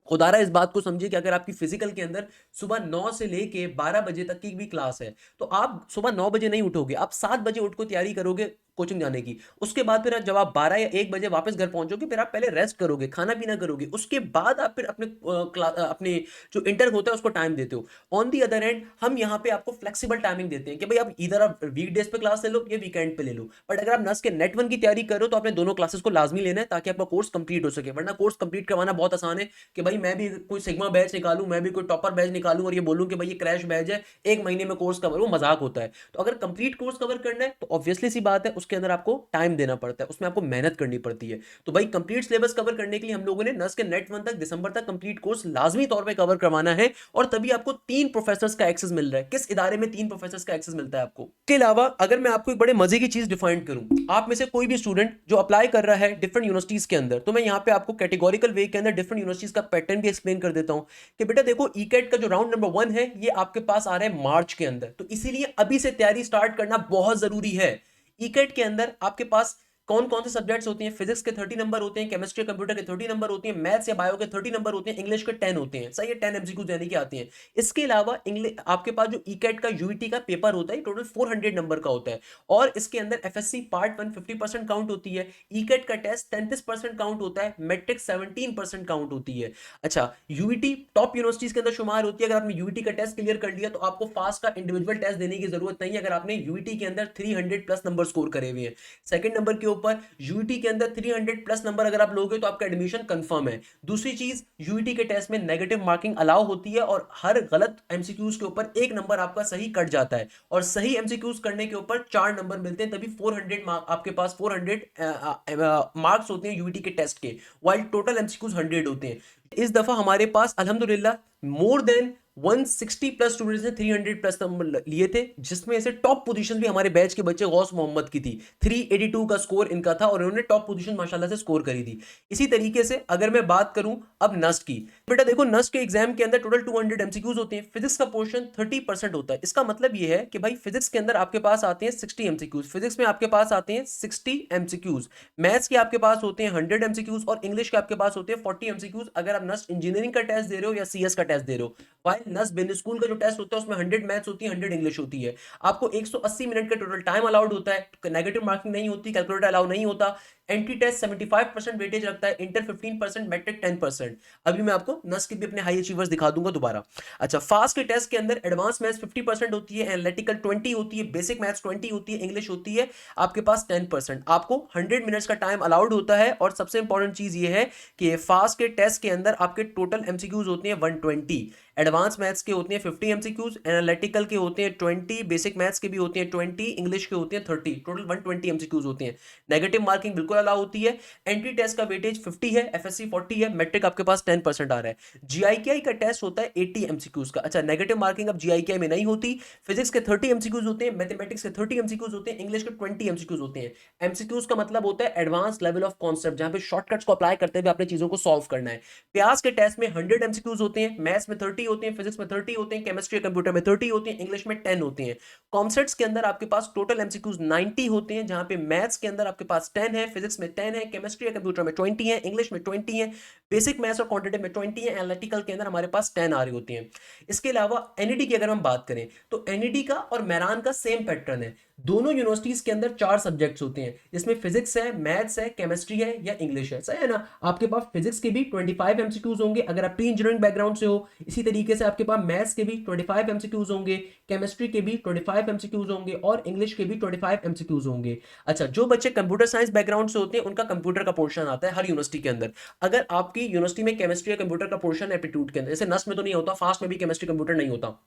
खुदारा इस बात को समझिए कि अगर आपकी फिजिकल के अंदर सुबह 9 से लेके 12 बजे तक की भी क्लास है, तो आप सुबह 9 बजे नहीं उठोगे, आप 7 बजे उठ को तैयारी करोगे कोचिंग जाने की। उसके बाद फिर जब आप 12 या 1 बजे वापस घर पहुंचोगे, फिर आप पहले रेस्ट करोगे, खाना पीना करोगे, उसके बाद आप फिर अपने जो इंटर होता है उसको टाइम देते हो। ऑन दी अदर एंड हम यहाँ पे आपको फ्लेक्सिबल टाइमिंग देते हैं कि भाई आप इधर आप वीक डेज पे क्लास ले लो या वीकेंड पे ले लो। बट अगर आप नस के नेट 1 की तैयारी करो तो आपने दोनों क्लासेस को लाजमी लेना है ताकि आपका कोर्स कंप्लीट हो सके। वरना कोर्स कंप्लीट करवाना बहुत आसान है कि भाई मैं भी कोई सिग्मा बैच निकालूं, मैं भी कोई टॉपर बैच निकालूं और ये बोलूं कि भाई ये क्रैश बैच है, 1 महीने में कोर्स कवर, वो मजाक होता है। तो अगर कंप्लीट कोर्स कवर करना है तो ऑब्वियसली सी बात है उसके अंदर आपको टाइम देना पड़ता है, उसमें आपको मेहनत करनी पड़ती है। तो भाई कंप्लीट सिलेबस कवर करने के लिए हम लोगों ने नस के नेट 1 तक दिसंबर तक कंप्लीट कोर्स लाजमी तौर पे कवर करवाना है, और तभी आपको 3 प्रोफेसर्स का एक्सेस मिल रहा है। किस इदारे में 3 प्रोफेसर्स का एक्सेस मिलता है आपको? इसके अलावा अगर मैं आपको एक बड़े मजे की चीज डिफाइन करूं, आप में से कोई भी स्टूडेंट जो अप्लाई कर रहा है डिफरेंट यूनिवर्सिटीज के अंदर, तो मैं यहां पे आपको कैटेगोरिकल वे के अंदर डिफरेंट यूनिवर्सिटीज का पैटर्न भी एक्सप्लेन कर देता हूं कि बेटा देखो ईकेट का जो राउंड नंबर 1 है ये आपके पास आ रहा है मार्च के अंदर, तो इसीलिए अभी से तैयारी स्टार्ट करना बहुत जरूरी है। ईकेट के अंदर आपके पास कौन कौन से सब्जेक्ट्स होते हैं? फिजिक्स के 30 नंबर होते हैं, केमिस्ट्री कंप्यूटर के 30 नंबर होते हैं, मैथ्स या बायो के 30 नंबर होते हैं, इंग्लिश के 10 होते हैं। सही है, 10 एमसीक्यू यानी कि आते हैं। इसके अलावा इंग्लिश आपके पास जो ईकेट का यूईटी का पेपर होता है टोटल 400 नंबर का होता है, और इसके अंदर एफएससी पार्ट 1 50% काउंट होती है, ईकेट का टेस्ट 33% काउंट होता है, मैट्रिक 17% काउंट होती है। अच्छा, यूईटी टॉप यूनिवर्सिटीज के अंदर शुमार होती है। अगर आपने यूईटी का टेस्ट क्लियर कर लिया तो आपको फास्ट का इंडिविजुअल टेस्ट देने की जरूरत नहीं है अगर आपने यूईटी के अंदर 300 प्लस नंबर स्कोर करे हुए हैं। सेकंड नंबर के ऊपर यूईटी के अंदर 300 प्लस नंबर अगर आप लोगे तो आपका एडमिशन कंफर्म है। दूसरी चीज, यूईटी के टेस्ट में नेगेटिव मार्किंग अलाउ होती है और हर गलत एमसीक्यूज के ऊपर 1 नंबर आपका सही कट जाता है, और सही एमसीक्यूज करने के ऊपर 4 नंबर मिलते हैं, तभी 400 आपके पास 400 मार्क्स होते हैं यूईटी के टेस्ट के, वाइल टोटल एमसीक्यूज 100 होते हैं। इस दफा हमारे पास अल्हम्दुलिल्लाह मोर देन 160 प्लस स्टूडेंट्स ने 300 प्लस नंबर लिए थे, जिसमें से टॉप पोजीशन भी हमारे बैच के बच्चे गौस मोहम्मद की थी। 382 का स्कोर इनका था और इन्होंने टॉप पोजीशन माशाल्लाह से स्कोर करी थी। इसी तरीके से अगर मैं बात करूं अब नस्ट की, बेटा देखो नस्ट के एग्जाम के अंदर टोटल 200 एमसीक्यूज होते हैं। फिजिक्स का पोर्शन 30% होता है। इसका मतलब ये है कि भाई फिजिक्स के अंदर आपके पास आते हैं 60 एमसीक्यूज, फिजिक्स में आपके पास आते हैं 60 एमसीक्यूज, मैथ्स के आपके पास होते हैं 100 एमसीक्यूज, और इंग्लिश के आपके पास होते हैं 40 एमसीक्यूज अगर आप नस्ट इंजीनियरिंग का टेस्ट दे रहे हो या सीएस का टेस्ट दे रहे हो। वाइल नस बिजनेस स्कूल का जो टेस्ट होता है उसमें 100 मैथ्स होती है, 100 इंग्लिश होती है। आपको 180 मिनट का टोटल टाइम अलाउड होता है, नेगेटिव मार्किंग नहीं होती, कैलकुलेटर अलाउ नहीं होता। एंट्री टेस्ट 75% वेटेज रखता है, इंटर 15%, मैट्रिक 10%। अभी मैं आपको नस के भी अपने हाई अचीवर्स दिखा दूंगा दोबारा। अच्छा, फास्ट के टेस्ट के अंदर एडवांस मैथ्स 50% होती है, एनालिटिकल 20 होती है, बेसिक मैथ्स 20 होती है, इंग्लिश होती है आपके पास 10%। आपको 100 मिनट्स का टाइम अलाउड होता है, और सबसे इंपॉर्टेंट चीज ये है कि फास्ट के टेस्ट के अंदर आपके टोटल एमसीक्यूज होते हैं 120। एडवांस मैथ्स के होते हैं 50 एमसीक्यूज, एनालिटिकल के होते हैं 20, बेसिक मैथ्स के भी होते हैं 20, इंग्लिश के होते हैं 30, टोटल 120 एमसीक्यूज होते हैं। नेगेटिव मार्किंग बिल्कुल अलाउ होती है। एंट्री टेस्ट का वेटेज 50 है, एफएससी 40 है, मैट्रिक आपके पास 10% आ रहा है। जीआईकेआई का टेस्ट होता है 80 एमसीक्यूज का। अच्छा, नेगेटिव मार्किंग अब जीआईकेआई में नहीं होती। फिजिक्स के 30 एमसीक्यूज होते हैं, मैथमेटिक्स के 30 एमसीक्यूज होते हैं, इंग्लिश के 20 एमसीक्यूज होते हैं। एमसीक्यूज का मतलब होता है एडवांस लेवल ऑफ कॉन्सेप्ट, जहां पे शॉर्टकट्स को अप्लाई करते हुए आपने चीजों को सॉल्व करना है। प्यास के टेस्ट में 100 एमसीक्यूज होते हैं, मैथ्स में 30 होते हैं, फिजिक्स में 30 होते हैं, केमिस्ट्री कंप्यूटर में 30 होते हैं, इंग्लिश में 10 होते हैं। कॉन्सेप्ट्स के अंदर आपके पास टोटल एमसीक्यूज 90 होते हैं, जहां पे मैथ्स के अंदर आपके पास 10 है, फिजिक्स में 10 है, केमिस्ट्री कंप्यूटर में 20 है, इंग्लिश में 20 है, बेसिक मैथ्स और क्वांटिटेटिव में 20 है, एनालिटिकल के अंदर हमारे पास 10 आ रही होती हैं। इसके अलावा एनईडी की अगर हम बात करें तो एनईडी का और मेरान का सेम पैटर्न है। दोनों यूनिवर्सिटीज के अंदर 4 सब्जेक्ट्स होते हैं, जिसमें फिजिक्स है, मैथ्स है, केमिस्ट्री है या इंग्लिश है, सही है ना। आपके पास फिजिक्स के भी 25 एमसीक्यूज होंगे अगर आप प्री इंजीनियरिंग बैकग्राउंड से हो। इसी तरीके से आपके पास मैथ्स के भी 25 एमसीक्यूज होंगे, केमिस्ट्री के भी 25 एमसीक्यूज होंगे और इंग्लिश के भी 25 एमसीक्यूज होंगे। अच्छा, जो बच्चे कंप्यूटर साइंस बैकग्राउंड से होते हैं उनका कंप्यूटर का पोर्शन आता है हर यूनिवर्सिटी के अंदर। अगर आपकी यूनिवर्सिटी में केमिस्ट्री या कंप्यूटर का पोर्शन एप्टीट्यूड के अंदर, जैसे नस में तो नहीं होता, फास्ट में भी केमिस्ट्री कंप्यूटर नहीं होता,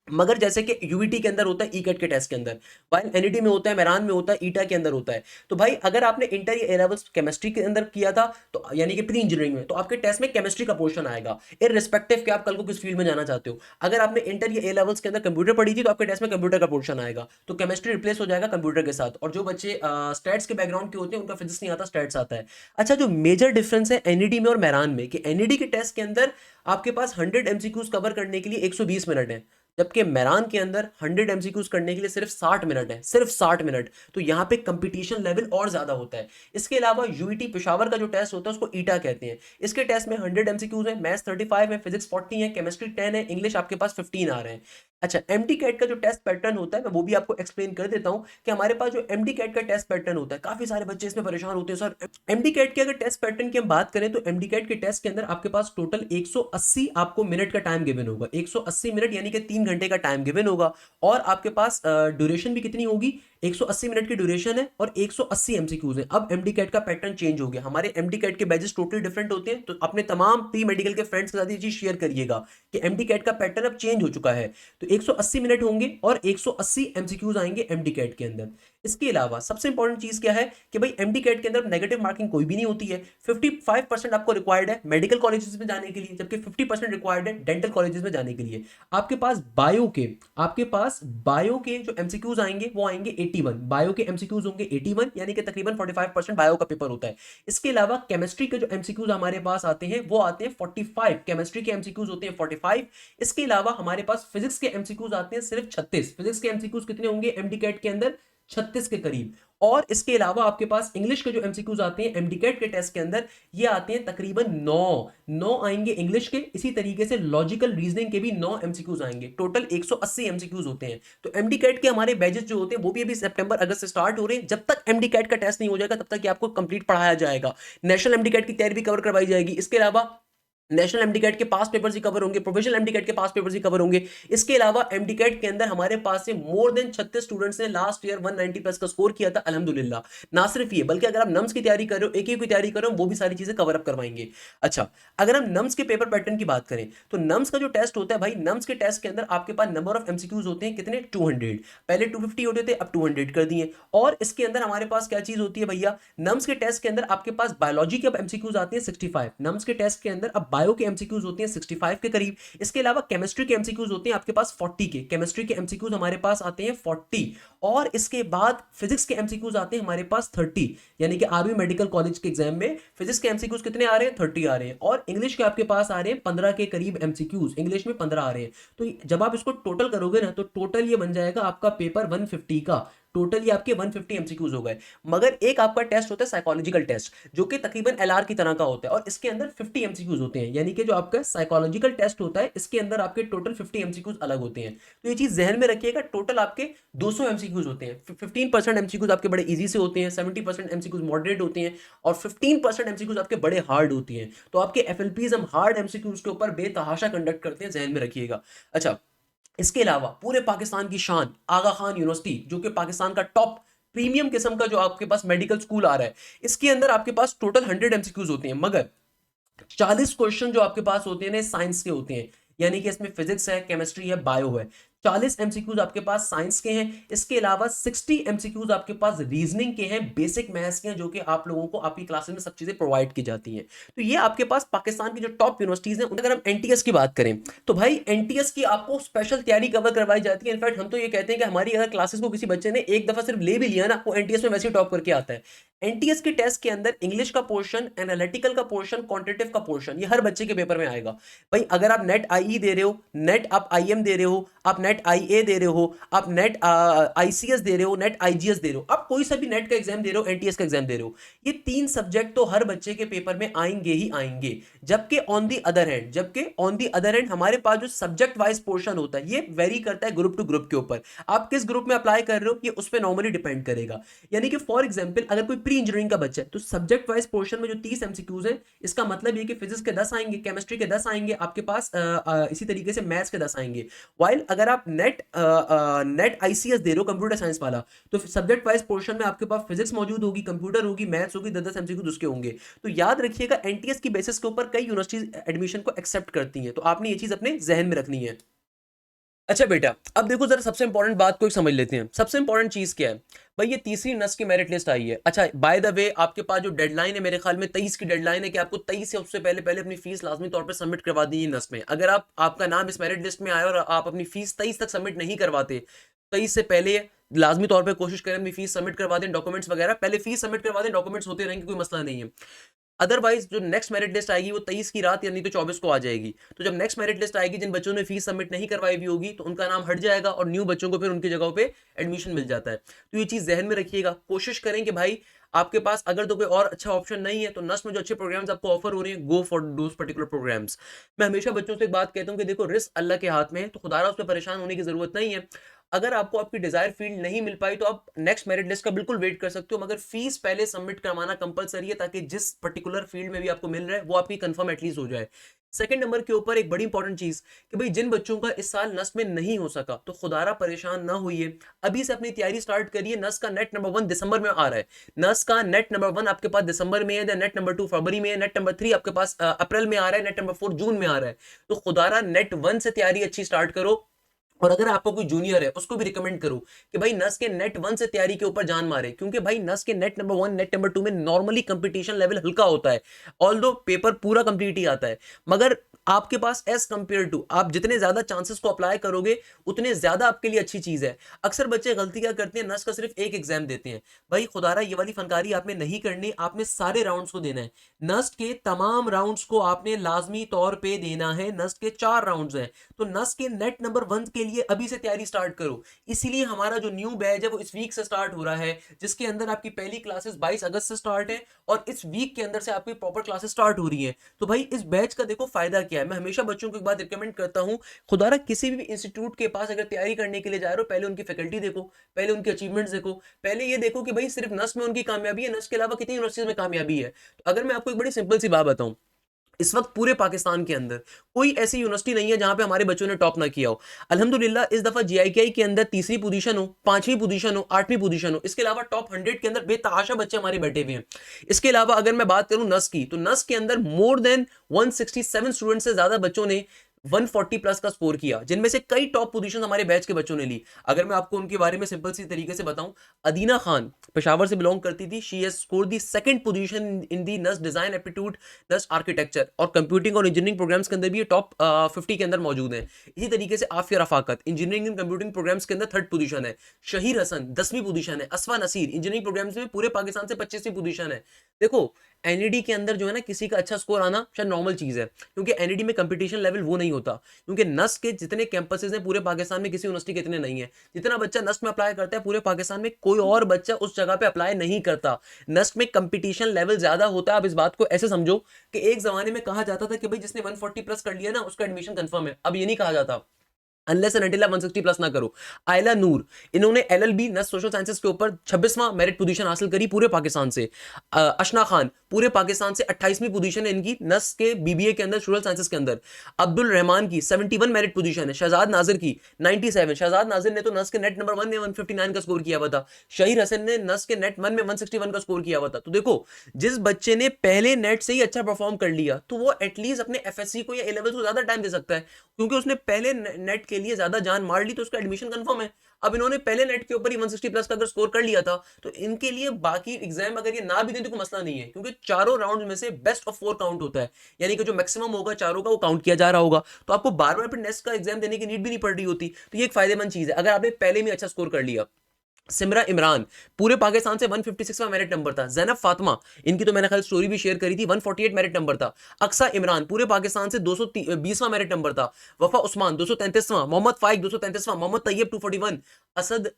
मगर जैसे कि यूईटी के अंदर होता है, ईकेट के टेस्ट के अंदर, वाइल एनईडी में होता है, मेरान में होता है, ईटा के अंदर होता है। तो भाई अगर आपने इंटर या ए लेवल्स केमिस्ट्री के अंदर किया था तो यानी कि प्री इंजीनियरिंग में, तो आपके टेस्ट में केमिस्ट्री का पोर्शन आएगा, इररिस्पेक्टिव कि आप कल को किस फील्ड में जाना चाहते हो। अगर आपने इंटर या ए लेवल्स के अंदर कंप्यूटर पढ़ी थी तो आपके टेस्ट में कंप्यूटर का पोर्शन आएगा, तो केमिस्ट्री रिप्लेस हो जाएगा कंप्यूटर के साथ। और जो बच्चे स्टैट्स के बैकग्राउंड के होते हैं उनका फिजिक्स नहीं आता, स्टैट्स आता है। अच्छा, जो मेजर डिफरेंस है एनईडी में और मेरान में, कि एनईडी के टेस्ट के अंदर आपके पास 100 एमसीक्यूज कवर करने के लिए 120 मिनट है, जबकि मेरान के अंदर 100 एमसीक्यूज करने के लिए सिर्फ 60 मिनट है, सिर्फ 60 मिनट। तो यहां पे कंपटीशन लेवल और ज्यादा होता है। इसके अलावा यूईटी पेशावर का जो टेस्ट होता है उसको ईटा कहते हैं। इसके टेस्ट में 100 एमसीक्यूज है, मैथ्स 35 है, फिजिक्स 40 है, केमिस्ट्री 10 है, इंग्लिश आपके पास 15 आ रहे हैं। अच्छा, एमडी कैट का जो टेस्ट पैटर्न होता है मैं वो भी आपको एक्सप्लेन कर देता हूं कि हमारे पास जो एमडी कैट का टेस्ट पैटर्न होता है, काफी सारे बच्चे इसमें परेशान होते हैं सर। एमडी कैट के अगर टेस्ट पैटर्न की हम बात करें तो एमडी कैट के टेस्ट के अंदर आपके पास टोटल 180 आपको मिनट का टाइम गिवन होगा, 180 मिनट यानी कि 3 घंटे का टाइम गिवन होगा। और आपके पास ड्यूरेशन भी कितनी होगी, 180 मिनट की ड्यूरेशन है और 180 एमसीक्यूज है। अब एमडी कैट का पैटर्न चेंज हो गया, हमारे एमडी कैट के बैचेस टोटली डिफरेंट होते हैं, तो अपने तमाम प्री मेडिकल के फ्रेंड्स के साथ ये चीज शेयर करिएगा कि एमडी कैट का पैटर्न अब चेंज हो चुका है। तो 180 मिनट होंगे और 180 एमसीक्यूज आएंगे एमडी कैट के अंदर। इसके अलावा सबसे इंपॉर्टेंट चीज क्या है कि भाई एमडी कैट के अंदर नेगेटिव मार्किंग कोई भी नहीं होती है। 55% आपको रिक्वायर्ड है मेडिकल कॉलेजेस में जाने के लिए, जबकि 50% रिक्वायर्ड है डेंटल कॉलेजेस में जाने के लिए। आपके पास बायो के जो एमसीक्यूज आएंगे वो आएंगे 81, बायो के एमसीक्यूज होंगे 81, यानी कि तकरीबन 45% बायो का पेपर होता है। इसके अलावा केमिस्ट्री के जो एमसीक्यूज हमारे पास आते हैं वो आते हैं 45, केमिस्ट्री के एमसीक्यूज होते हैं 45। इसके अलावा हमारे पास फिजिक्स के एमसीक्यूज आते हैं सिर्फ 36। फिजिक्स के एमसीक्यूज कितने होंगे एमडी कैट के अंदर, 36 के करीब। और इसके अलावा आपके पास इंग्लिश के जो एमसीक्यूज आते हैं एमडी कैट के टेस्ट के अंदर, ये आते हैं तकरीबन 9 आएंगे इंग्लिश के। इसी तरीके से लॉजिकल रीजनिंग के भी 9 एमसीक्यूज आएंगे, टोटल 180 एमसीक्यूज होते हैं। तो एमडी कैट के हमारे बैचेस जो होते हैं वो भी अभी सितंबर अगस्त से स्टार्ट हो रहे हैं। जब तक एमडी कैट का टेस्ट नहीं हो जाएगा तब तक ये आपको कंप्लीट पढ़ाया जाएगा। नेशनल एमडी कैट की तैयारी भी कवर करवाई जाएगी। इसके अलावा नेशनल एमडी कैट के पास पेपर्स ही कवर होंगे, प्रोफेशनल एमडी कैट के पास पेपर्स ही कवर होंगे। इसके अलावा एमडी कैट के अंदर हमारे पास से मोर देन 36 स्टूडेंट्स ने लास्ट ईयर 190 प्लस का स्कोर किया था, अल्हम्दुलिल्लाह। ना सिर्फ ये, बल्कि अगर आप नम्स की तैयारी कर रहे हो, एक की तैयारी कर रहे हो, वो भी सारी चीजें कवर अप करवाएंगे। अच्छा, अगर हम नम्स के पेपर पैटर्न की बात करें तो नम्स का जो टेस्ट होता है भाई, नम्स के टेस्ट के अंदर आपके पास नंबर ऑफ एमसीक्यूज होते हैं कितने, 200। पहले 250 होते थे, अब 200 कर दिए। और इसके अंदर हमारे पास क्या चीज होती है भैया, नम्स के टेस्ट के अंदर आपके पास बायोलॉजी के अब एमसीक्यूज आते हैं 65। नम्स के टेस्ट के अंदर अब बायो के एमसीक्यूज होते हैं 65 के करीब। इसके अलावा केमिस्ट्री के एमसीक्यूज होते हैं आपके पास 40 के, केमिस्ट्री के एमसीक्यूज हमारे पास आते हैं 40। और इसके बाद फिजिक्स के एमसीक्यूज आते हैं हमारे पास 30, यानी कि आर्मी मेडिकल कॉलेज के एग्जाम में फिजिक्स के एमसीक्यूज कितने आ रहे हैं, 30 आ रहे हैं। और इंग्लिश के आपके पास आ रहे हैं 15 के करीब एमसीक्यूज, इंग्लिश में 15 आ रहे हैं। तो जब आप इसको टोटल करोगे ना तो टोटल ये बन जाएगा आपका पेपर 150 का, टोटली आपके 150 एमसीक्यूज हो गए। मगर एक आपका टेस्ट होता है साइकोलॉजिकल टेस्ट, जो कि तकरीबन एलआर की तरह का होता है, और इसके अंदर 50 एमसीक्यूज होते हैं। यानी कि जो आपका साइकोलॉजिकल टेस्ट होता है, इसके अंदर आपके टोटल 50 एमसीक्यूज अलग होते हैं। तो ये चीज जहन में रखिएगा, टोटल आपके 200 एमसीक्यूज होते हैं। 15% एमसीक्यूज आपके बड़े इजी से होते हैं, 70% एमसीक्यूज मॉडरेट होते हैं, और 15% एमसीक्यूज आपके बड़े हार्ड होती हैं। तो आपके एफएलपीज हम हार्ड एमसीक्यूज के ऊपर बेतहाशा कंडक्ट करते हैं, जहन में रखिएगा। अच्छा, इसके अलावा पूरे पाकिस्तान की शान आगा खान यूनिवर्सिटी, जो कि पाकिस्तान का टॉप प्रीमियम किस्म का जो आपके पास मेडिकल स्कूल आ रहा है, इसके अंदर आपके पास टोटल 100 एमसीक्यूज होते हैं, मगर 40 क्वेश्चन जो आपके पास होते हैं साइंस के होते हैं। यानी कि इसमें फिजिक्स है, केमिस्ट्री है, बायो है। 40 एमसीक्यूज आपके पास साइंस के हैं। इसके अलावा 60 एमसीक्यूज आपके पास रीजनिंग के हैं, बेसिक मैथ्स के हैं, जो कि आप लोगों को आपकी क्लासेस में सब चीजें प्रोवाइड की जाती हैं। तो ये आपके पास पाकिस्तान की जो टॉप यूनिवर्सिटीज हैं। अगर हम एनटीएस की बात करें तो भाई एनटीएस की आपको स्पेशल तैयारी कवर करवाई जाती है। इनफैक्ट हम तो ये कहते हैं कि हमारी अगर क्लासेस को किसी बच्चे ने एक दफा सिर्फ ले भी लिया ना, वो एनटीएस में वैसे ही टॉप करके आता है। एनटीएस के टेस्ट के अंदर इंग्लिश का पोर्शन, एनालिटिकल का पोर्शन, क्वांटिटेटिव का पोर्शन, ये हर बच्चे के पेपर में आएगा। भाई अगर आप नेट आईई दे रहे हो, नेट आप आईएम दे रहे हो, आप नेट आईए दे रहे हो, आप नेट आईसीएस दे रहे हो, नेट आईजीएस दे रहे हो, आप कोई सा भी नेट का एग्जाम दे रहे हो, एनटीएस का एग्जाम दे रहे हो, ये 3 सब्जेक्ट तो हर बच्चे के पेपर में आएंगे ही आएंगे। जबकि ऑन दी अदर हैंड हमारे पास जो सब्जेक्ट वाइज पोर्शन होता है, ये वेरी करता है ग्रुप टू ग्रुप के ऊपर। आप किस ग्रुप में अप्लाई कर रहे हो, ये उस पर नॉर्मली डिपेंड करेगा। यानी कि फॉर एग्जाम्पल अगर कोई प्री इंजीनियरिंग का बच्चा है, तो सब्जेक्ट वाइज पोर्शन में जो 30 एमसीक्यूज है, इसका मतलब ये कि फिजिक्स के 10 आएंगे, केमिस्ट्री के 10 आएंगे आपके पास, इसी तरीके से मैथ्स के 10 आएंगे। वाइल अगर आप नेट आईसीएस दे रहे हो, कंप्यूटर साइंस वाला, तो सब्जेक्ट वाइज पोर्शन में आपके पास फिजिक्स मौजूद होगी, कंप्यूटर होगी, मैथ्स होगी, 10 एमसीक्यूज उसके होंगे। तो याद रखिएगा एनटीएस की बेसिस के ऊपर कई यूनिवर्सिटीज एडमिशन को एक्सेप्ट करती हैं, तो आपने ये चीज अपने जहन में रखनी है। अच्छा बेटा, अब देखो जरा सबसे इंपॉर्टेंट बात को समझ लेते हैं। सबसे इंपॉर्टेंट चीज क्या है भाई, ये तीसरी नस की मेरिट लिस्ट आई है। अच्छा बाय द वे, आपके पास जो डेडलाइन है, मेरे ख्याल में 23 की डेडलाइन है, कि आपको 23 से उससे पहले पहले अपनी फीस लाजमी तौर पे सबमिट करवा दी नस में। अगर आपका नाम इस मेरिट लिस्ट में आया और आप अपनी फीस 23 तक सबमिट नहीं करवाते, 23 से पहले लाजमी तौर पे कोशिश करें अपनी फीस सबमिट करवा दें, डॉक्यूमेंट्स वगैरह पहले फीस सबमिट करवा दें, डॉक्यूमेंट्स होते रहेंगे, कोई मसला नहीं है। अदरवाइज जो नेक्स्ट मेरिट लिस्ट आएगी वो 23 की रात या नहीं तो 24 को आ जाएगी। तो जब नेक्स्ट मेरिट लिस्ट आएगी, जिन बच्चों ने फीस सबमिट नहीं करवाई हुई होगी, तो उनका नाम हट जाएगा और न्यू बच्चों को फिर उनकी जगहों पे एडमिशन मिल जाता है। तो ये चीज जहन में रखिएगा। कोशिश करें कि भाई आपके पास अगर तो कोई और अच्छा ऑप्शन नहीं है, तो नस में जो अच्छे प्रोग्राम्स आपको ऑफर हो रहे हैं, go for those particular programmes. मैं हमेशा बच्चों से एक बात कहता हूं कि देखो, रिस्क अल्लाह के हाथ में है, तो खुदारा उस पर परेशान होने की जरूरत नहीं है। अगर आपको आपकी डिजायर फील्ड नहीं मिल पाई, तो आप नेक्स्ट मेरिट लिस्ट का बिल्कुल वेट कर सकते हो, मगर फीस पहले सबमिट करवाना कंपलसरी है, ताकि जिस पर्टिकुलर फील्ड में भी आपको मिल रहा है वो आपकी कंफर्म एटलीस्ट हो जाए। सेकंड नंबर के ऊपर एक बड़ी इंपॉर्टेंट चीज कि भाई जिन बच्चों का इस साल नस में नहीं हो सका, तो खुदारा परेशान ना होइए, अभी से अपनी तैयारी स्टार्ट करिए। नस का नेट नंबर 1 दिसंबर में आ रहा है। नस का नेट नंबर 1 आपके पास दिसंबर में है, नेट नंबर 2 फरवरी में है, नेट नंबर 3 आपके पास अप्रैल में आ रहा है, नेट नंबर 4 जून में आ रहा है। तो खुदारा नेट 1 से तैयारी अच्छी स्टार्ट करो। और अगर आपको कोई जूनियर है, उसको भी रिकमेंड करो कि भाई नस के नेट 1 से तैयारी के ऊपर जान मारे, क्योंकि भाई नस के नेट नंबर 1, नेट नंबर 2 में नॉर्मली कंपटीशन लेवल हल्का होता है। ऑल्दो पेपर पूरा कंप्लीट ही आता है, मगर आपके पास एज कंपेयर टू आप जितने ज्यादा चांसेस को अप्लाई करोगे, उतने ज्यादा आपके लिए अच्छी चीज है। अक्सर बच्चे गलती क्या करते हैं, नस का सिर्फ एक एग्जाम देते हैं। भाई खुदारा ये वाली फनकारी आपने नहीं करनी, आपने सारे राउंड्स को देना है। नस्ट के तमाम राउंड्स को आपने लाजमी तौर पे देना है। नस्ट के 4 राउंड्स हैं, तो नस्ट के नेट नंबर 1 के लिए अभी से तैयारी स्टार्ट करो। इसीलिए हमारा जो न्यू बैच है वो इस वीक से स्टार्ट हो रहा है, जिसके अंदर आपकी पहली क्लासेस 22 अगस्त से स्टार्ट है, और इस वीक के अंदर से आपकी प्रॉपर क्लासेस स्टार्ट हो रही है। तो भाई इस बैच का देखो फायदा क्या है। मैं हमेशा बच्चों को एक बात रिकमेंड करता हूं, खुदारा किसी भी इंस्टीट्यूट के पास अगर तैयारी करने के लिए जा रहे हो, पहले उनकी फैकल्टी देखो, पहले उनके अचीवमेंट्स देखो, पहले ये देखो कि भाई सिर्फ नस में उनकी कामयाबी है, नस के अलावा कितनी यूनिवर्सिटीज में कामयाबी है। तो अगर मैं आपको एक बड़ी सिंपल सी बात बताऊं, इस वक्त पूरे पाकिस्तान के अंदर कोई ऐसी यूनिवर्सिटी नहीं है जहां पे हमारे बच्चों ने टॉप ना किया हो। अल्हम्दुलिल्लाह इस दफा जीआईकेआई के अंदर तीसरी पोजीशन हो, 5वीं पोजीशन हो, 8वीं पोजीशन हो, इसके अलावा टॉप 100 के अंदर बेतहाशा बच्चे हमारे बैठे हुए हैं। इसके अलावा अगर मैं बात करूं नस की, तो नस के अंदर मोर देन 167 स्टूडेंट से ज्यादा बच्चों ने 140 प्लस का स्कोर किया, जिनमें से कई टॉप पोजीशन हमारे बैच के बच्चों ने ली। अगर मैं आपको उनके बारे में सिंपल सी तरीके से बताऊं, अदीना खान पेशावर से बिलोंग करती थी, she has scored the second position in the NAS design aptitude, NAS architecture, और कंप्यूटिंग और इंजीनियरिंग प्रोग्राम्स के अंदर भी ये टॉप 50 के अंदर मौजूद है। इसी तरीके से Aafia Rafaqat engineering and computing programmes के अंदर 3rd पोजीशन है। शहीर हसन 10वीं पोजीशन है। असफा नसीर इंजीनियरिंग प्रोग्राम्स में पूरे पाकिस्तान से 25वीं पोजीशन है। देखो एनईडी के अंदर जो है ना किसी का अच्छा स्कोर आना शायद नॉर्मल चीज़ है, क्योंकि एनईडी में कंपटीशन लेवल वो नहीं होता, क्योंकि नस्क के जितने कैंपसेस हैं पूरे पाकिस्तान में किसी यूनिवर्सिटी के इतने नहीं है। जितना बच्चा नस्क में अप्लाई करता है पूरे पाकिस्तान में कोई और बच्चा उस जगह पे अप्लाई नहीं करता। नस्क में कंपटीशन लेवल ज़्यादा होता है। आप इस बात को ऐसे समझो कि एक ज़माने में कहा जाता था कि भाई जिसने 140 प्लस कर लिया ना उसका एडमिशन कंफर्म है। अब ये नहीं कहा जाता अनलेस एंड अनटिल आप 160 प्लस ना करो। आयला नूर, इन्होंने एलएलबी नस सोशल साइंसेस के ऊपर 26वां मेरिट पोजीशन हासिल करी पूरे पाकिस्तान से। अशना खान पूरे पाकिस्तान से 28वीं पोजीशन है इनकी नस के बीबीए के अंदर, सोशल साइंसेस के अंदर। अब्दुल रहमान की 71 मेरिट पोजीशन है। शहजाद नाजिर की 97। शहजाद नाजिर ने तो नस के नेट नंबर 1 में 159 का स्कोर किया हुआ था। शहीर हसन ने नस के नेट 1 में 161 का स्कोर किया हुआ था। तो देखो, जिस बच्चे ने पहले नेट से ही अच्छा परफॉर्म कर लिया तो वो एटलीस्ट अपने एफएससी को या ए लेवल्स को ज्यादा टाइम दे सकता है, क्योंकि उसने पहले नेट के लिए ज्यादा जान मार ली तो उसका एडमिशन कंफर्म है। अब इन्होंने पहले नेट के ऊपर ही 160 प्लस का अगर स्कोर कर लिया था तो इनके लिए बाकी एग्जाम अगर ये ना भी दें तो कोई मसला नहीं है, क्योंकि चारों राउंड में से बेस्ट ऑफ 4 काउंट होता है, यानी कि जो मैक्सिमम होगा चारों का वो काउंट किया जा रहा होगा। तो आपको बार बार फिर नेक्स्ट का एग्जाम देने की नीड भी नहीं पड़ रही होती। तो ये एक फायदेमंद चीज है अगर आपने पहले में अच्छा स्कोर कर लिया। सिमरा इमरान पूरे पाकिस्तान से 156वां मेरिट नंबर था। जैनब फातिमा, इनकी तो मैंने कल स्टोरी भी शेयर करी थी, 148 मेरिट नंबर था। अक्सा इमरान पूरे पाकिस्तान से 220वां मेरिट नंबर था। वफा उस्मान 233वां। मोहम्मद फाइक 233वां। मोहम्मद तैयब 241। असद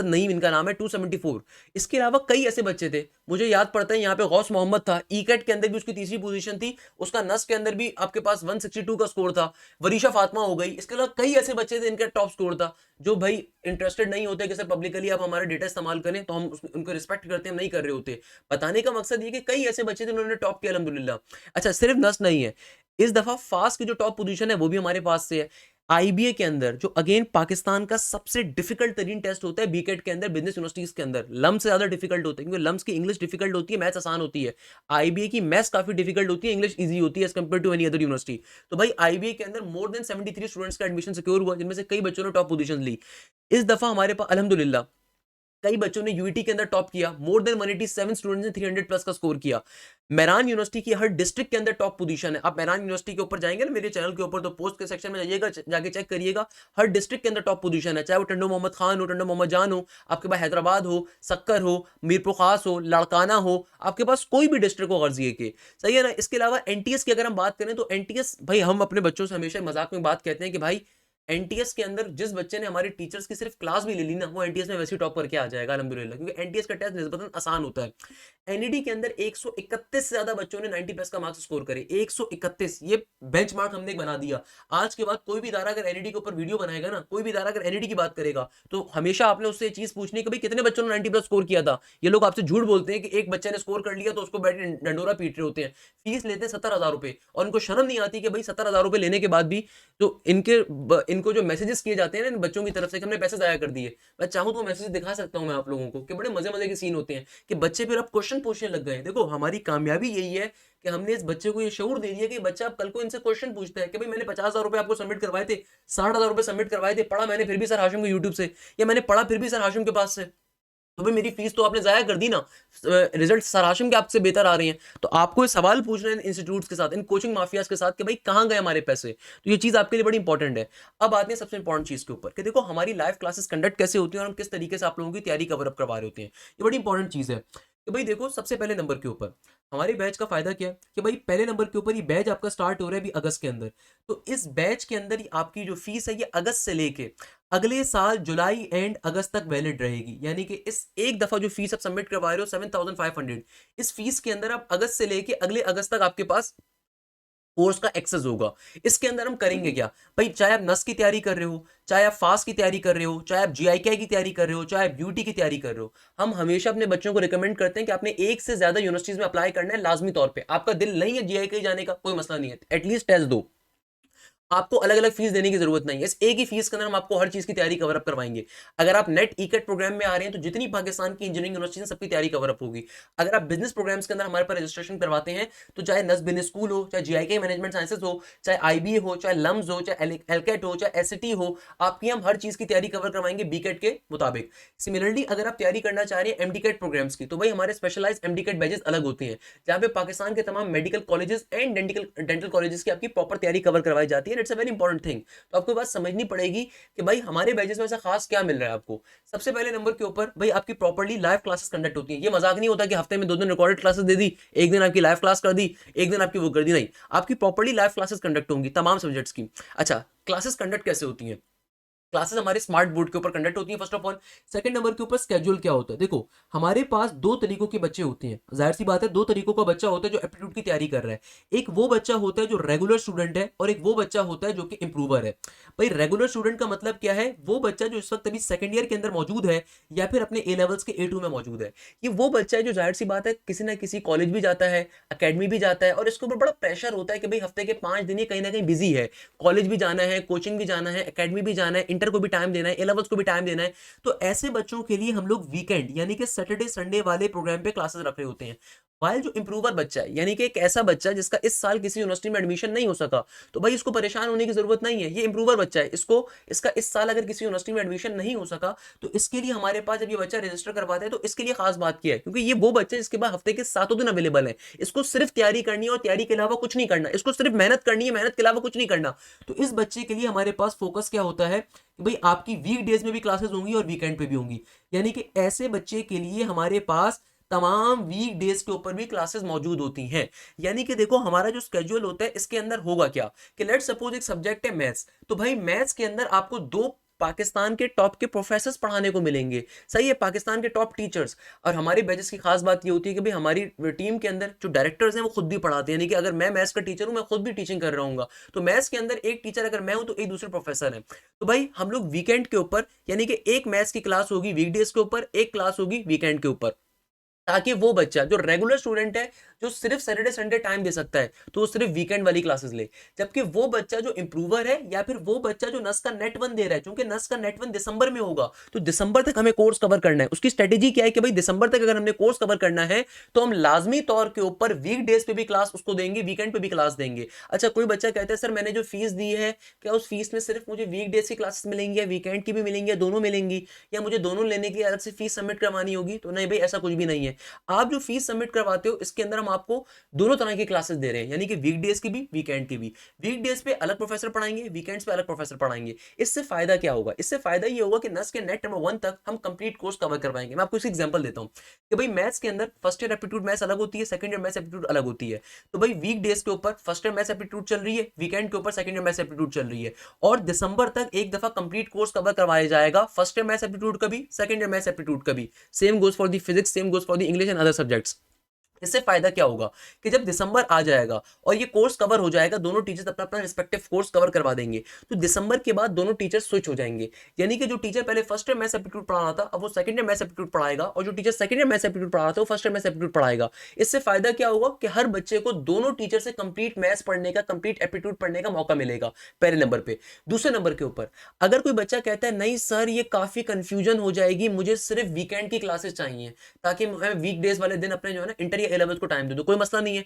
नईम इनका नाम है 274। इसके अलावा कई ऐसे बच्चे थे, मुझे याद पड़ता है यहाँ पे गौस मोहम्मद था, ईकेट के अंदर भी उसकी तीसरी पोजीशन थी, उसका नस के अंदर भी आपके पास 162 का स्कोर था। वरीशा फातिमा हो गई। इसके अलावा कई ऐसे बच्चे थे इनका टॉप स्कोर था, जो भाई इंटरेस्टेड नहीं होते कि सर पब्लिकली आप हमारा डेटा इस्तेमाल करें, तो हम उनको रिस्पेक्ट करते हैं, हम नहीं कर रहे होते। बताने का मकसद ये कि कई ऐसे बच्चे थे उन्होंने टॉप किया अल्हम्दुलिल्लाह। अच्छा, सिर्फ नस नहीं है, इस दफा फास्ट की जो टॉप पोजीशन है वो भी हमारे पास से है। आईबीए के अंदर जो अगेन पाकिस्तान का सबसे डिफिकल्ट तरीन टेस्ट होता है बीकेट के अंदर, बिजनेस यूनिवर्सिटीज के अंदर लम्स से ज्यादा डिफिकल्ट होता है, क्योंकि लम्स की इंग्लिश डिफिकल्ट होती है, मैथ्स आसान होती है। आईबीए की मैथ्स काफी डिफिकल्ट होती है, इंग्लिश इजी होती है as compare to any other university. तो भाई आईबीए के अंदर मोर देन 73 स्टूडेंट्स का एडमिशन सिक्योर हुआ, जिनमें से कई बच्चों ने टॉप पोजीशन ली। इस दफा हमारे पास अल्हम्दुलिल्लाह कई बच्चों ने यूईटी के अंदर टॉप किया। मोर देन 187 स्टूडेंट्स ने 300 प्लस का स्कोर किया। मेहरान यूनिवर्सिटी की हर डिस्ट्रिक्ट के अंदर टॉप पोजीशन है। आप मेहरान यूनिवर्सिटी के ऊपर जाएंगे ना मेरे चैनल के ऊपर, तो पोस्ट के सेक्शन में जाइएगा, जाके चेक करिएगा, हर डिस्ट्रिक्ट के अंदर टॉप पोजीशन है। चाहे वो टंडो मोहम्मद खान हो, टंडो मोहम्मद जान हो, आपके पास हैदराबाद हो, सक्कर हो, मीरपुर खास हो, लाड़काना हो, आपके पास कोई भी डिस्ट्रिक्ट हो गर्जिए के, सही है ना। इसके अलावा एनटीएस की अगर हम बात करें तो एनटीएस, भाई हम अपने बच्चों से हमेशा मजाक में बात कहते हैं कि भाई एनटीएस के अंदर जिस बच्चे ने हमारे टीचर्स की सिर्फ क्लास भी ले ली ना, वो एनटीएस में वैसे टॉप करके आ जाएगा अल्हम्दुलिल्लाह, क्योंकि एनटीएस का टेस्ट निस्बतन आसान होता है। एनईडी के अंदर 131 से ज्यादा बच्चों ने 90 प्लस का मार्क्स स्कोर करे। 131, ये बेंचमार्क हमने बना दिया। आज के बाद कोई भी इदारा अगर एनईडी के ऊपर वीडियो बनाएगा ना, कोई भी इदारा अगर एनईडी की बात करेगा तो हमेशा आपने उससे चीज पूछनी कि भाई कितने बच्चों ने 90 प्लस स्कोर किया था। ये लोग आपसे झूठ बोलते हैं कि एक बच्चे ने स्कोर कर लिया तो उसको बैठे डंडोरा पीट रहे होते हैं। फीस लेते हैं 70,000 रुपए, और उनको शर्म नहीं आती कि भाई 70,000 रुपए लेने के बाद भी तो इनको जो मैसेजेस किए जाते हैं ना इन बच्चों की तरफ से कि हमने पैसे जाया कर दिए, मैं चाहूँ तो मैसेज दिखा सकता हूँ मैं आप लोगों को कि बड़े मजे मजे के सीन होते हैं कि बच्चे फिर अब क्वेश्चन पूछने लग गए। देखो, हमारी कामयाबी यही है कि हमने इस बच्चे को ये शऊर दे दिया कि बच्चा अब कल को इनसे क्वेश्चन पूछता है कि भाई मैंने 50,000 रुपए आपको सबमिट करवाए थे, 60,000 रुपए सबमिट करवाए थे, पढ़ा मैंने फिर भी सर हाशिम को यूट्यूब से, या मैंने पढ़ा फिर भी सर हाशिम के पास से, तो भाई मेरी फीस तो आपने जाया कर दी ना, रिजल्ट सर हाशिम के आपसे बेहतर आ रहे हैं। तो आपको ये सवाल पूछना है इन इंस्टीट्यूट्स के साथ, इन कोचिंग माफियाज के साथ कि भाई कहाँ गए हमारे पैसे। तो ये चीज़ आपके लिए बड़ी इंपॉर्टेंट है। अब आते हैं सबसे इंपॉर्टेंट चीज़ के ऊपर कि देखो हमारी लाइव क्लासेस कंडक्ट कैसे होती हैं और हम किस तरीके से आप लोगों की तैयारी कवर अप करवा रहे होते हैं। ये बड़ी इंपॉर्टेंट चीज़ है कि भाई देखो, सबसे पहले नंबर के ऊपर हमारे बैच का फायदा क्या है कि भाई पहले नंबर के ऊपर ये बैच आपका स्टार्ट हो रहा है अभी अगस्त के अंदर। तो इस बैच के अंदर ही आपकी जो फीस है ये अगस्त से लेके अगले साल जुलाई एंड अगस्त तक वैलिड रहेगी। यानी कि इस एक दफा जो फीस आप सबमिट करवा रहे हो 7,500, इस फीस के अंदर आप अगस्त से लेके अगले अगस्त तक आपके पास कोर्स का एक्सेस होगा। इसके अंदर हम करेंगे क्या भाई, चाहे आप नस की तैयारी कर रहे हो, चाहे आप फास्ट की तैयारी कर रहे हो, चाहे आप जीआईके की तैयारी कर रहे हो, चाहे आप ब्यूटी की तैयारी कर रहे हो, हम हमेशा अपने बच्चों को रिकमेंड करते हैं कि आपने एक से ज्यादा यूनिवर्सिटीज में अप्लाई करना है लाजमी तौर पे। आपका दिल नहीं है जीआईके जाने का, कोई मसला नहीं है, एटलीस्ट टेस्ट दो, आपको अलग अलग फीस देने की जरूरत नहीं है। इस एक ही फीस के अंदर हम आपको हर चीज की तैयारी कवर अप करवाएंगे। अगर आप नेट ईकेट प्रोग्राम में आ रहे हैं तो जितनी पाकिस्तान की इंजीनियरिंग यूनिवर्सिटी है सबकी तैयारी कवर अप होगी। अगर आप बिजनेस प्रोग्राम्स के अंदर हमारे पास रजिस्ट्रेशन करवाते हैं तो चाहे नस बिजनेस स्कूल हो, चाहे जीआईके मैनेजमेंट साइंसेज हो, चाहे आईबीए हो, चाहे लम्स हो, चाहे एलकेट हो, चाहे एससीटी हो, आपकी हम हर चीज की तैयारी कवर करवाएंगे बीकेट के मुताबिक। सिमिलरली अगर आप तैयारी करना चाह रहे हैं एमडीकेट प्रोग्राम्स की, तो भाई हमारे स्पेशलाइज एमडीकेट बैचेस अलग होते हैं, जहां पे पाकिस्तान के तमाम medical colleges and dental colleges की आपकी प्रॉपर तैयारी कवर करवाई जाती है again it's a very important thing. तो आपको बात समझनी पड़ेगी कि भाई हमारे बैचेस में ऐसा खास क्या मिल रहा है आपको। सबसे पहले नंबर के ऊपर भाई आपकी प्रॉपर्ली लाइव क्लासेस कंडक्ट होती है। ये मजाक नहीं होता कि हफ्ते में 2 दिन रिकॉर्डेड क्लासेस दे दी, एक दिन आपकी लाइव क्लास कर दी, एक दिन आपकी वो कर दी, नहीं, आपकी प्रॉपर्ली लाइव क्लासेस कंडक्ट होंगी तमाम सब्जेक्ट्स की। अच्छा, क्लासेस कंडक्ट कैसे होती हैं? क्लासेस हमारे स्मार्ट बोर्ड के ऊपर कंडक्ट होती है first of all. Second number के ऊपर स्केड्यूल क्या होता है, देखो हमारे पास दो तरीकों के बच्चे होते हैं, जाहिर सी बात है दो तरीकों का बच्चा होता है जो एप्टीट्यूड की तैयारी कर रहा है। एक वो बच्चा होता है जो रेगुलर स्टूडेंट है और एक वो बच्चा होता है जो कि इंप्रूवर है। भाई रेगुलर स्टूडेंट का मतलब क्या है, वो बच्चा जो इस वक्त अभी सेकंड ईयर के अंदर मौजूद है या फिर अपने ए लेवल्स के A2 में मौजूद है। ये वो बच्चा है जो जाहिर सी बात है किसी ना किसी कॉलेज भी जाता है, अकेडमी भी जाता है और इसके ऊपर बड़ा प्रेशर होता है कि भाई हफ्ते के 5 दिन ये कहीं ना कहीं बिजी है, कॉलेज भी जाना है, कोचिंग भी जाना है, एकेडमी भी जाना है, इंटर को भी टाइम देना है, ए लेवल्स को भी टाइम देना है। तो ऐसे बच्चों के लिए हम लोग वीकेंड यानी कि सैटरडे संडे वाले प्रोग्राम पे क्लासेस रख रहे होते हैं। वाइल जो इंप्रूवर बच्चा है यानी कि एक ऐसा बच्चा जिसका इस साल किसी यूनिवर्सिटी में एडमिशन नहीं हो सका, तो भाई इसको परेशान होने की जरूरत नहीं है। ये इंप्रूवर बच्चा है, इसका इस साल अगर किसी यूनिवर्सिटी में एडमिशन नहीं हो सका तो इसके लिए हमारे पास जब ये बच्चा रजिस्टर करवाता है तो इसके लिए खास बात किया है क्योंकि ये वो बच्चा जिसके पास हफ्ते के 7 दिन अवेलेबल है। इसको सिर्फ तैयारी करनी है और तैयारी के अलावा कुछ नहीं करना, इसको सिर्फ मेहनत करनी है, मेहनत के अलावा कुछ नहीं करना। तो इस बच्चे के लिए हमारे पास फोकस क्या होता है कि भाई आपकी वीक डेज में भी क्लासेस होंगी और वीकेंड पे भी होंगी। यानी कि ऐसे बच्चे के लिए हमारे पास तमाम वीक डेज के ऊपर भी क्लासेस मौजूद होती हैं। यानी कि देखो हमारा जो स्केड्यूल होता है इसके अंदर होगा क्या कि लेट सपोज एक सब्जेक्ट है मैथ्स, तो भाई मैथ्स के अंदर आपको दो पाकिस्तान के टॉप के प्रोफेसर्स पढ़ाने को मिलेंगे, सही है, पाकिस्तान के टॉप टीचर्स। और हमारे बैचेस की खास बात ये होती है कि भाई हमारी टीम के अंदर जो डायरेक्टर्स हैं वो खुद भी पढ़ाते हैं, यानी कि अगर मैं मैथ्स का टीचर हूं मैं खुद भी टीचिंग कर रहा हूँ, तो मैथ्स के अंदर एक टीचर अगर मैं हूं तो एक दूसरे प्रोफेसर है। तो भाई हम लोग वीकेंड के ऊपर यानी कि एक मैथ्स की क्लास होगी वीकडेज के ऊपर, एक क्लास होगी वीकेंड के ऊपर, ताकि वो बच्चा जो रेगुलर स्टूडेंट है जो सिर्फ सैटरडे संडे टाइम दे सकता है तो वो सिर्फ वीकेंड वाली क्लासेस ले, जबकि वो बच्चा जो इंप्रूवर है या फिर वो बच्चा जो नस का नेट वन दे रहा है, क्योंकि नस का नेट वन दिसंबर में होगा तो दिसंबर तक हमें कोर्स कवर करना है। उसकी स्ट्रेटेजी क्या है कि भाई दिसंबर तक अगर हमने कोर्स कवर करना है तो हम लाजमी तौर के ऊपर वीक डेज पे भी क्लास उसको देंगे, वीकेंड पे भी क्लास देंगे। अच्छा, कोई बच्चा कहता है सर मैंने जो फीस दी है क्या उस फीस में सिर्फ मुझे वीक डेज की क्लासेस मिलेंगी या वीकेंड की भी मिलेंगी या दोनों मिलेंगी, या मुझे दोनों लेने के लिए अलग से फीस सबमिट करवानी होगी? तो नहीं भाई, ऐसा कुछ भी नहीं है। आप जो फीस सबमिट करवाते हो इसके अंदर हम आपको दोनों तरह की क्लासेस दे रहे हैं, यानी कि वीकडेज की भी वीकेंड की भी। वीकडेज पे अलग प्रोफेसर पढ़ाएंगे, वीकेंड्स पे अलग प्रोफेसर पढ़ाएंगे। इससे फायदा क्या होगा? इससे फायदा ये होगा कि नस के नेट नंबर 1 तक हम कंप्लीट कोर्स कवर करवाएंगे। मैं आपको इस एग्जांपल देता हूं कि भाई मैथ्स के अंदर फर्स्ट ईयर एप्टीट्यूड मैथ्स अलग होती है, सेकंड ईयर मैथ्स एप्टीट्यूड अलग होती है। तो भाई वीक डेज के ऊपर फर्स्ट ईयर मैथ्स एप्टीट्यूड चल रही है, वीकेंड के ऊपर सेकंड ईयर मैथ्स एप्टीट्यूड चल रही है, और दिसंबर तक एक दफा कंप्लीट कोर्स कवर करवाया जाएगा, फर्स्ट ईयर मैथ्स एप्टीट्यूड का भी, सेकंड ईयर मैथ्स एप्टीट्यूड का भी। Same goes for the physics, same goes for the English and other subjects. इससे फायदा क्या होगा कि जब दिसंबर आ जाएगा और ये कोर्स कवर हो जाएगा, दोनों टीचर्स अपना अपना रिस्पेक्टिव कोर्स कवर करवा देंगे, तो दिसंबर के बाद दोनों टीचर्स स्विच हो जाएंगे। यानी कि जो टीचर पहले फर्स्ट ईयर मैथ्स एप्टीट्यूड पढ़ा रहा था अब वो सेकंड ईयर मैथ्स एप्टीट्यूड पढ़ाएगा, और जो teacher second year maths aptitude पढ़ा रहा था वो फर्स्ट ईयर मैथ्स एप्टीट्यूड पढ़ाएगा। इससे फायदा क्या होगा कि हर बच्चे को दोनों टीचर से कंप्लीट मैथ्स पढ़ने का, कंप्लीट एप्टीट्यूड पढ़ने का मौका मिलेगा, पहले नंबर पे। दूसरे नंबर के ऊपर अगर कोई बच्चा कहता है नहीं सर ये काफी कंफ्यूजन हो जाएगी, मुझे सिर्फ वीकेंड की क्लासेस चाहिए ताकि मैं वीक डेज वाले दिन अपने जो है ना इंटर या ए लेवल को टाइम दे दूं, कोई मसला नहीं है।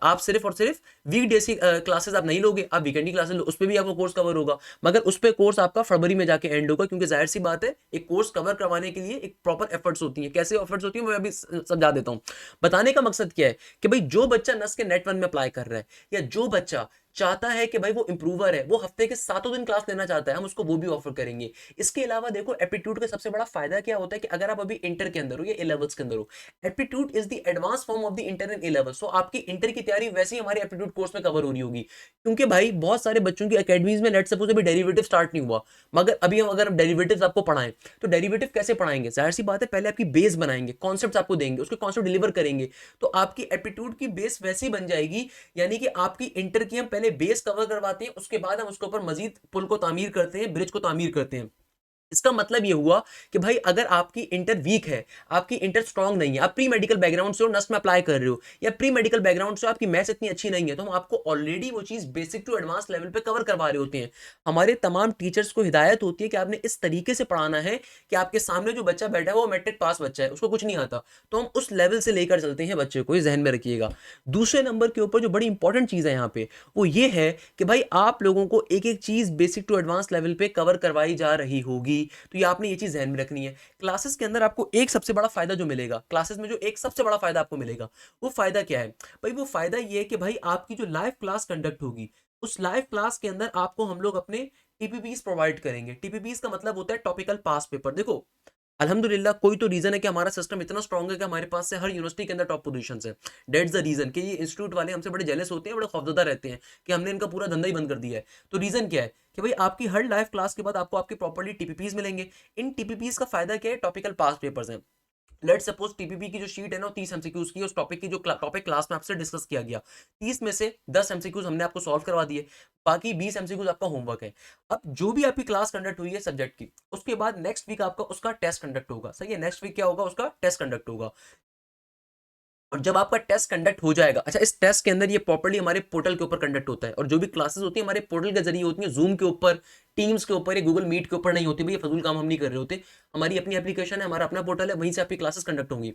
आप सिर्फ और सिर्फ वीक डेज की क्लासेस आप नहीं लोगे, आप वीकेंड की क्लासेस लो, उस पर भी आपको कोर्स कवर होगा, मगर उस पर कोर्स आपका फरवरी में जाके एंड होगा, क्योंकि जाहिर सी बात है एक कोर्स कवर करवाने के लिए एक प्रॉपर एफर्ट्स होती है। कैसे एफर्ट्स होती है मैं अभी समझा देता हूं। बताने का मकसद क्या है कि भाई जो बच्चा नस के नेट वन में अप्लाई कर रहा है या जो बच्चा चाहता है कि भाई वो इंप्रूवर है, वो हफ्ते के 7 दिन क्लास लेना चाहता है, हम उसको वो भी ऑफर करेंगे। इसके अलावा देखो एप्टीट्यूड का सबसे बड़ा फायदा क्या होता है कि अगर आप अभी इंटर के अंदर हो या ए लेवल्स के अंदर हो, aptitude is the advance form of the inter and A level. So आपकी इंटर की तैयारी वैसे ही हमारे एप्टीट्यूड कोर्स में कवर हो रही होगी, क्योंकि भाई बहुत सारे बच्चों की अकेडमीज में लेट सपोज अभी डेरिवेटिव स्टार्ट नहीं हुआ, मगर अभी हम अगर डेरिवेटिव्स आपको पढ़ाएं तो डेरिवेटिव कैसे पढ़ाएंगे? जाहिर सी बात है पहले आपकी बेस बनाएंगे, कॉन्सेप्ट्स आपको देंगे, उसके कॉन्सेप्ट डिलीवर करेंगे, तो आपकी एप्टीट्यूड की बेस वैसी बन जाएगी। यानी कि आपकी इंटर की हम पहले बेस कवर करवाते हैं, उसके बाद हम उसके ऊपर मजीद पुल को तामीर करते हैं, ब्रिज को तामीर करते हैं। इसका मतलब ये हुआ कि भाई अगर आपकी इंटर वीक है, आपकी इंटर स्ट्रांग नहीं है, आप प्री मेडिकल बैकग्राउंड से हो, नस्ट में अप्लाई कर रहे हो, या प्री मेडिकल बैकग्राउंड से आपकी मैथ्स इतनी अच्छी नहीं है, तो हम आपको ऑलरेडी वो चीज बेसिक टू एडवांस लेवल पे कवर करवा रहे होते हैं। हमारे तमाम टीचर्स को हिदायत होती है कि आपने इस तरीके से पढ़ाना है कि आपके सामने जो बच्चा बैठा है वो मैट्रिक पास बच्चा है, उसको कुछ नहीं आता, तो हम उस लेवल से लेकर चलते हैं बच्चे को, ये जहन में रखिएगा। दूसरे नंबर के ऊपर जो बड़ी इंपॉर्टेंट चीज है यहाँ पे वो ये है कि भाई आप लोगों को एक एक चीज बेसिक टू एडवांस लेवल पे कवर करवाई जा रही होगी, तो ये आपने चीज ध्यान में रखनी है। क्लासेस के अंदर आपको एक सबसे बड़ा फायदा जो मिलेगा, क्लासेस में जो एक सबसे बड़ा फायदा आपको मिलेगा वो फायदा क्या है भाई? वो फायदा ये है कि भाई आपकी जो लाइव क्लास कंडक्ट होगी उस लाइव क्लास के अंदर आपको हम लोग अपने टीपीपीस प्रोवाइड करेंगे। टीपीपीस का मतलब होता है टॉपिकल पास पेपर। देखो अल्हम्दुलिल्लाह कोई तो रीजन है कि हमारा सिस्टम इतना स्ट्रांग है कि हमारे पास से हर यूनिवर्सिटी के अंदर टॉप पोजीशंस है। दैट्स द रीजन कि ये इंस्टीट्यूट वाले हमसे बड़े जेलस होते हैं, बड़े खौफजदा रहते हैं कि हमने इनका पूरा धंधा ही बंद कर दिया है। तो रीजन क्या है कि भाई आपकी हर लाइव क्लास के बाद आपको आपके प्रॉपर्ली टीपीपीस मिलेंगे। इन टीपीपीस का फायदा क्या है, टॉपिकल पास पेपर्स हैं। लेट सपोज टीपीपी की जो शीट है ना 30 एमसीक्यूज की, उस टॉपिक की जो टॉपिक क्लास में आपसे डिस्कस किया गया, 30 में से 10 एमसीक्यूज हमने आपको सॉल्व करवा दिए, बाकी 20 एमसीक्यूज आपका होमवर्क है। अब जो भी आपकी क्लास कंडक्ट हुई है सब्जेक्ट की, उसके बाद नेक्स्ट वीक आपका उसका टेस्ट कंडक्ट होगा। सही है, नेक्स्ट वीक क्या होगा, उसका टेस्ट कंडक्ट होगा। और जब आपका टेस्ट कंडक्ट हो जाएगा, अच्छा इस टेस्ट के अंदर ये प्रॉपर्ली हमारे पोर्टल के ऊपर कंडक्ट होता है, और जो भी क्लासेस होती है हमारे पोर्टल के जरिए होती है, जूम के ऊपर, टीम्स के ऊपर या गूगल मीट के ऊपर नहीं होती। भाई ये फजूल काम हम नहीं कर रहे होते। हमारी अपनी एप्लीकेशन है, हमारा अपना पोर्टल है, वहीं से आपकी क्लासेस कंडक्ट होंगी।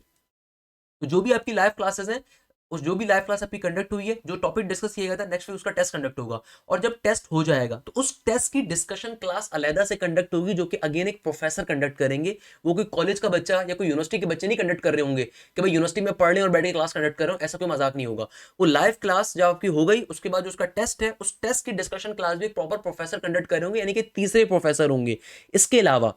तो जो भी आपकी लाइव क्लासेस हैं, उस जो भी लाइव क्लास आपकी कंडक्ट हुई है, जो टॉपिक डिस्कस किया गया था, नेक्स्ट वीक उसका टेस्ट कंडक्ट होगा। और जब टेस्ट हो जाएगा तो उस टेस्ट की डिस्कशन क्लास अलहदा से कंडक्ट होगी, जो कि अगेन एक प्रोफेसर कंडक्ट करेंगे। वो कोई कॉलेज का बच्चा या कोई यूनिवर्सिटी के बच्चे नहीं कंडक्ट कर रहे होंगे कि भाई यूनिवर्सिटी में पढ़ रहे और बैठ के क्लास कंडक्ट कर रहे हो, ऐसा कोई मजाक नहीं होगा। वो लाइव क्लास जब आपकी हो गई, उसके बाद जो उसका टेस्ट है, उस टेस्ट की डिस्कशन क्लास भी प्रॉपर प्रोफेसर कंडक्ट कर रहे होंगे, यानी कि तीसरे प्रोफेसर होंगे। इसके अलावा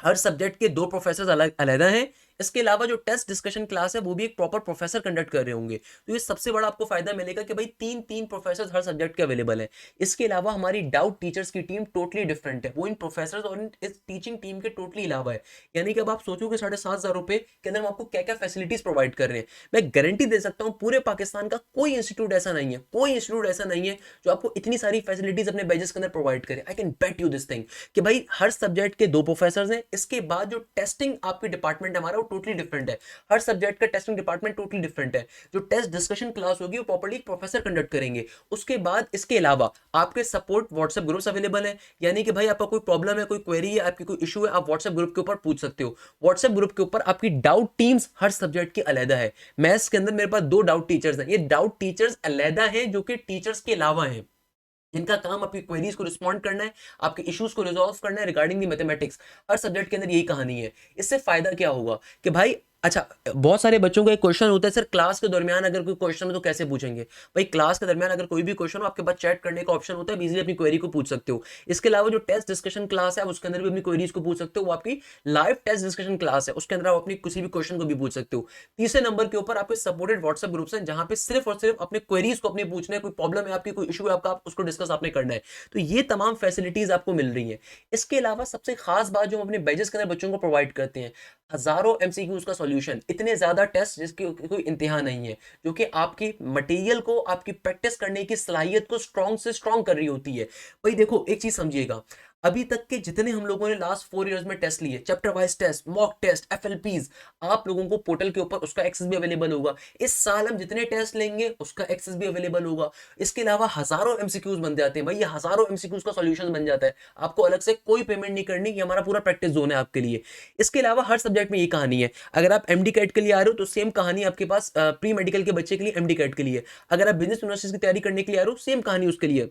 हर सब्जेक्ट के 2 प्रोफेसर अलग अलहदा हैं। इसके अलावा जो टेस्ट डिस्कशन क्लास है वो भी एक प्रॉपर प्रोफेसर कंडक्ट कर रहे होंगे। तो ये सबसे बड़ा आपको फायदा मिलेगा कि भाई 3 प्रोफेसर हर सब्जेक्ट के अवेलेबल है। इसके अलावा हमारी डाउट टीचर्स की टीम टोटली डिफरेंट है, वो इन प्रोफेसर और इस टीचिंग टीम के टोटली अलावा है। यानी कि अब आप सोचोगे 7,500 रुपए के अंदर हम आपको क्या क्या फैसिलिटीज प्रोवाइड कर रहे हैं। मैं गारंटी दे सकता हूँ पूरे पाकिस्तान का कोई इंस्टीट्यूट ऐसा नहीं है, कोई इंस्टीट्यूट ऐसा नहीं है जो आपको इतनी सारी फैसिलिटीज अपने बैचेस के अंदर प्रोवाइड करे। I can bet you this thing कि भाई हर सब्जेक्ट के 2 प्रोफेसर हैं। इसके बाद जो टेस्टिंग आपकी डिपार्टमेंट है हमारा, वो टोटली डिफरेंट है। हर सब्जेक्ट का टेस्टिंग डिपार्टमेंट टोटली डिफरेंट है। जो टेस्ट डिस्कशन क्लास होगी वो प्रॉपर्ली प्रोफेसर कंडक्ट करेंगे। उसके बाद इसके अलावा आपके सपोर्ट व्हाट्सएप ग्रुप्स अवेलेबल है। यानी कि भाई आपका कोई प्रॉब्लम है, कोई क्वेरी है, आपकी कोई इशू है, आप व्हाट्सएप ग्रुप के ऊपर पूछ सकते हो। व्हाट्सएप ग्रुप के ऊपर आपकी डाउट टीम्स हर सब्जेक्ट की अलहदा है। मैथ्स के अंदर मेरे पास 2 डाउट टीचर्स हैं। ये डाउट टीचर्स अलहदा हैं जो कि टीचर्स के अलावा हैं, जिनका काम आपकी क्वेरीज को रिस्पॉन्ड करना है, आपके इश्यूज को रिजॉल्व करना है regarding the mathematics. Her subject के अंदर यही कहानी है। इससे फायदा क्या होगा कि भाई अच्छा, बहुत सारे बच्चों का एक क्वेश्चन होता है सर क्लास के दरमियान अगर कोई क्वेश्चन हो तो कैसे पूछेंगे। भाई क्लास के दरमियान अगर कोई भी क्वेश्चन हो, आपके पास चैट करने का ऑप्शन होता है, इजीली अपनी क्वेरी को पूछ सकते हो। इसके अलावा जो टेस्ट डिस्कशन क्लास है उसके अंदर भी अपनी क्वेरीज को पूछ सकते हो। वो आपकी लाइव टेस्ट डिस्कशन क्लास है, उसके अंदर आप अपनी किसी भी क्वेश्चन को भी पूछ सकते हो। तीसरे नंबर के ऊपर आपके सपोर्टेड व्हाट्सएप ग्रुप्स हैं, जहां पे सिर्फ और सिर्फ अपने क्वेरीज को अपने पूछना है। कोई प्रॉब्लम है आपकी, कोई इशू है आपका, आप उसको डिस्कस आपने करना है। तो ये तमाम फैसिलिटीज आपको मिल रही हैं। इसके अलावा सबसे खास बात जो हम अपने बैचेस के अंदर बच्चों को प्रोवाइड करते हैं, हजारों एमसीक्यूज का सॉल्यूशन, इतने ज्यादा टेस्ट जिसकी कोई इंतहा नहीं है, जो कि आपकी मटेरियल को, आपकी प्रैक्टिस करने की सलाहियत को स्ट्रॉन्ग से स्ट्रॉन्ग कर रही होती है। भाई देखो एक चीज समझिएगा, अभी तक के जितने हम लोगों ने लास्ट 4 इयर्स में टेस्ट लिए, chapter wise test, mock test, FLPs, आप लोगों को पोर्टल के ऊपर उसका एक्सेस भी अवेलेबल होगा। इस साल हम जितने टेस्ट लेंगे उसका एक्सेस भी अवेलेबल होगा। इसके अलावा हजारों एमसीक्यूज बन जाते हैं। भाई ये हजारों एमसीक्यूज का सॉल्यूशन बन जाता है, आपको अलग से कोई पेमेंट नहीं करनी, ये हमारा पूरा प्रैक्टिस जोन है आपके लिए। इसके अलावा हर सब्जेक्ट में ये कहानी है। अगर आप एमडी कैट के लिए आ रहे हो तो सेम कहानी आपके पास प्री मेडिकल के बच्चे के लिए एमडी कैट के लिए। अगर आप बिजनेस यूनिवर्सिटी की तैयारी करने के लिए आ रहे हो, सेम कहानी उसके लिए।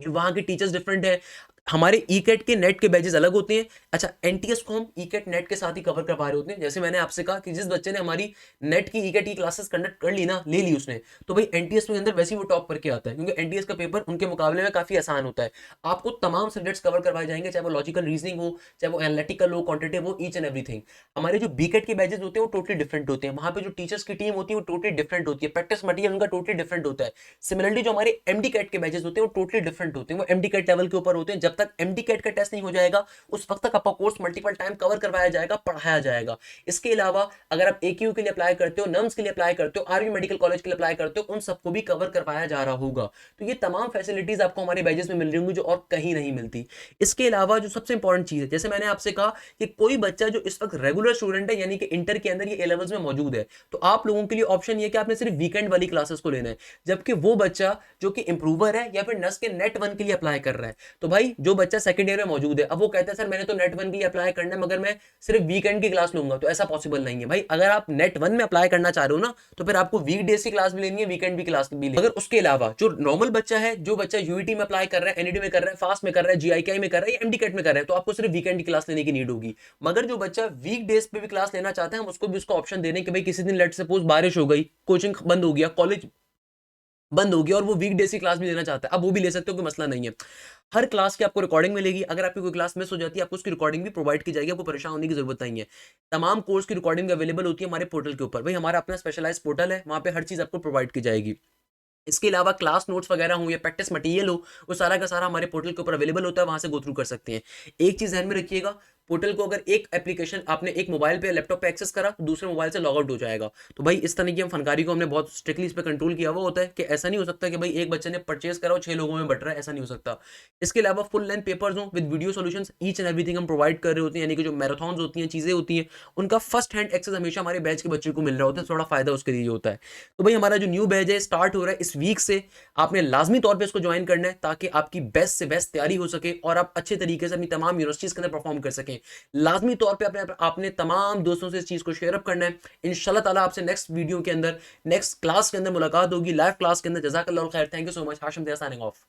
वहां के टीचर्स डिफरेंट है। हमारे ई कैट के नेट के बैचेस अलग होते हैं। अच्छा एनटीएस को हम ई कैट नेट के साथ ही कवर करवा रहे होते हैं। जैसे मैंने आपसे कहा कि जिस बच्चे ने हमारी नेट की ई कैट की क्लासेस कंडक्ट कर ली ना, ले ली उसने, तो भाई एनटीएस के अंदर वैसे ही वो टॉप करके आता है, क्योंकि एनटीएस का पेपर उनके मुकाबले में काफी आसान होता है। आपको तमाम सब्जेक्ट्स कवर करवाए जाएंगे, चाहे वो लॉजिकल रीजनिंग हो, चाहे वो एनालिटिकल हो, क्वांटिटेटिव हो, ईच एंड एवरीथिंग। हमारे जो बी कैट के बैचेस होते हैं वो टोटली डिफरेंट होते हैं। वहां पे जो टीचर्स की टीम होती है वो टोटली डिफरेंट होती है, प्रैक्टिस मटेरियल उनका टोटली डिफरेंट होता है। सिमिलरली जो हमारे एमडी कैट के बैचेस होते हैं वो टोटली डिफरेंट होते हैं, वो एमडी कैट लेवल के ऊपर होते हैं। जब तक एमडी कैट का टेस्ट नहीं हो जाएगा उस वक्त तक आपका कोर्स मल्टीपल टाइम कवर करवाया जाएगा, पढ़ाया जाएगा। इसके अलावा अगर आप एक्यू के लिए अप्लाई करते हो, नम्स के लिए अप्लाई करते हो, आर्मी मेडिकल कॉलेज के लिए अप्लाई करते हो, उन सबको भी कवर करवाया जा रहा होगा। तो ये तमाम फैसिलिटीज आपको हमारे बैचेस में मिल रही होंगी जो और कहीं नहीं मिलती। इसके अलावा जो सबसे इंपॉर्टेंट चीज है, जैसे मैंने आपसे कहा कि कोई बच्चा जो इस वक्त रेगुलर स्टूडेंट है, यानी कि इंटर के अंदर ये ए लेवल्स में मौजूद है, तो आप लोगों के लिए ऑप्शन ये कि आपने सिर्फ वीकेंड वाली क्लासेस को लेना है। जबकि वो बच्चा जो कि इंप्रूवर है या फिर नस के नेट 1 के लिए अप्लाई कर रहा है, तो भाई जो बच्चा सेकंड ईयर में मौजूद है, अब वो कहता है सर मैंने तो नेट 1 के लिए अप्लाई करना है मगर मैं सिर्फ वीकेंड की क्लास लूंगा, तो ऐसा पॉसिबल नहीं है। भाई अगर आप नेट 1 में अप्लाई करना चाह रहे हो ना, तो फिर आपको वीक डेज की क्लास भी लेनी है, वीकेंड भी क्लास भी लेनी है। अगर उसके अलावा जो नॉर्मल बच्चा है, जो बच्चा यूईटी में अप्लाई कर रहा है, एनईडी में कर रहा है, फास्ट में कर रहा है, जीआईकेआई में कर रहा है, एमडी कैट में कर रहा है, तो आपको सिर्फ वीकेंड की क्लास लेने की नीड होगी। मगर जो बच्चा वीक डेज पे भी क्लास लेना चाहता है, हम उसको भी उसका ऑप्शन दे रहे हैं कि भाई किसी दिन लेट सपोज बारिश हो गई, कोचिंग बंद हो गया, कॉलेज बंद होगी और वो वीकडेज की क्लास भी लेना चाहता है, अब वो भी ले सकते हो, कोई मसला नहीं है। हर क्लास की आपको रिकॉर्डिंग मिलेगी, अगर आपकी कोई क्लास मिस हो जाती है आपको उसकी रिकॉर्डिंग भी प्रोवाइड की जाएगी, आपको परेशान होने की जरूरत नहीं है। तमाम कोर्स की रिकॉर्डिंग अवेलेबल होती है हमारे पोर्टल के ऊपर, भाई हमारा अपना स्पेशलाइज पोर्टल है, वहाँ पे हर चीज़ आपको प्रोवाइड की जाएगी। इसके अलावा क्लास नोट्स वगैरह हो या प्रैक्टिस मटेरियल हो, वो सारा का सारा हमारे पोर्टल के ऊपर अवेलेबल होता है, वहां से गो थ्रू कर सकते हैं। एक चीज ध्यान में रखिएगा, पोर्टल को अगर एक एप्लीकेशन आपने एक मोबाइल पे लैपटॉप पे एक्सेस करा तो दूसरे मोबाइल से लॉग आउट हो जाएगा। तो भाई इस तरह की हम फनकारी को हमने बहुत स्ट्रिक्टली इस पर कंट्रोल किया हुआ होता है कि ऐसा नहीं हो सकता कि भाई एक बच्चे ने परचेज करा और 6 लोगों में बट रहा है, ऐसा नहीं हो सकता। इसके अलावा फुल लेंथ पेपर्स हो with video solutions, each and everything हम प्रोवाइड कर रहे होते हैं, यानी कि जो मैराथन होती हैं, चीजें होती हैं, उनका फर्स्ट हैंड एक्सेस हमेशा हमारे बैच के बच्चे को मिल रहा होता है, थोड़ा फायदा उसके लिए होता है। तो भाई हमारा जो न्यू बैच है स्टार्ट हो रहा है इस वीक से, आपने लाजमी तौर पे इसको ज्वाइन करना है ताकि आपकी बेस्ट से बेस्ट तैयारी हो सके और आप अच्छे तरीके से अपनी तमाम यूनिवर्सिटीज के अंदर परफॉर्म कर सकें। लाजमी तौर पे आपने तमाम दोस्तों से इस चीज को शेयर अप करना है। इंशाल्लाह ताला आपसे नेक्स्ट वीडियो के अंदर, नेक्स्ट क्लास के अंदर मुलाकात होगी, लाइव क्लास के अंदर। जज़ाकल्लाह खैर, thank you so much. Hashim signing off.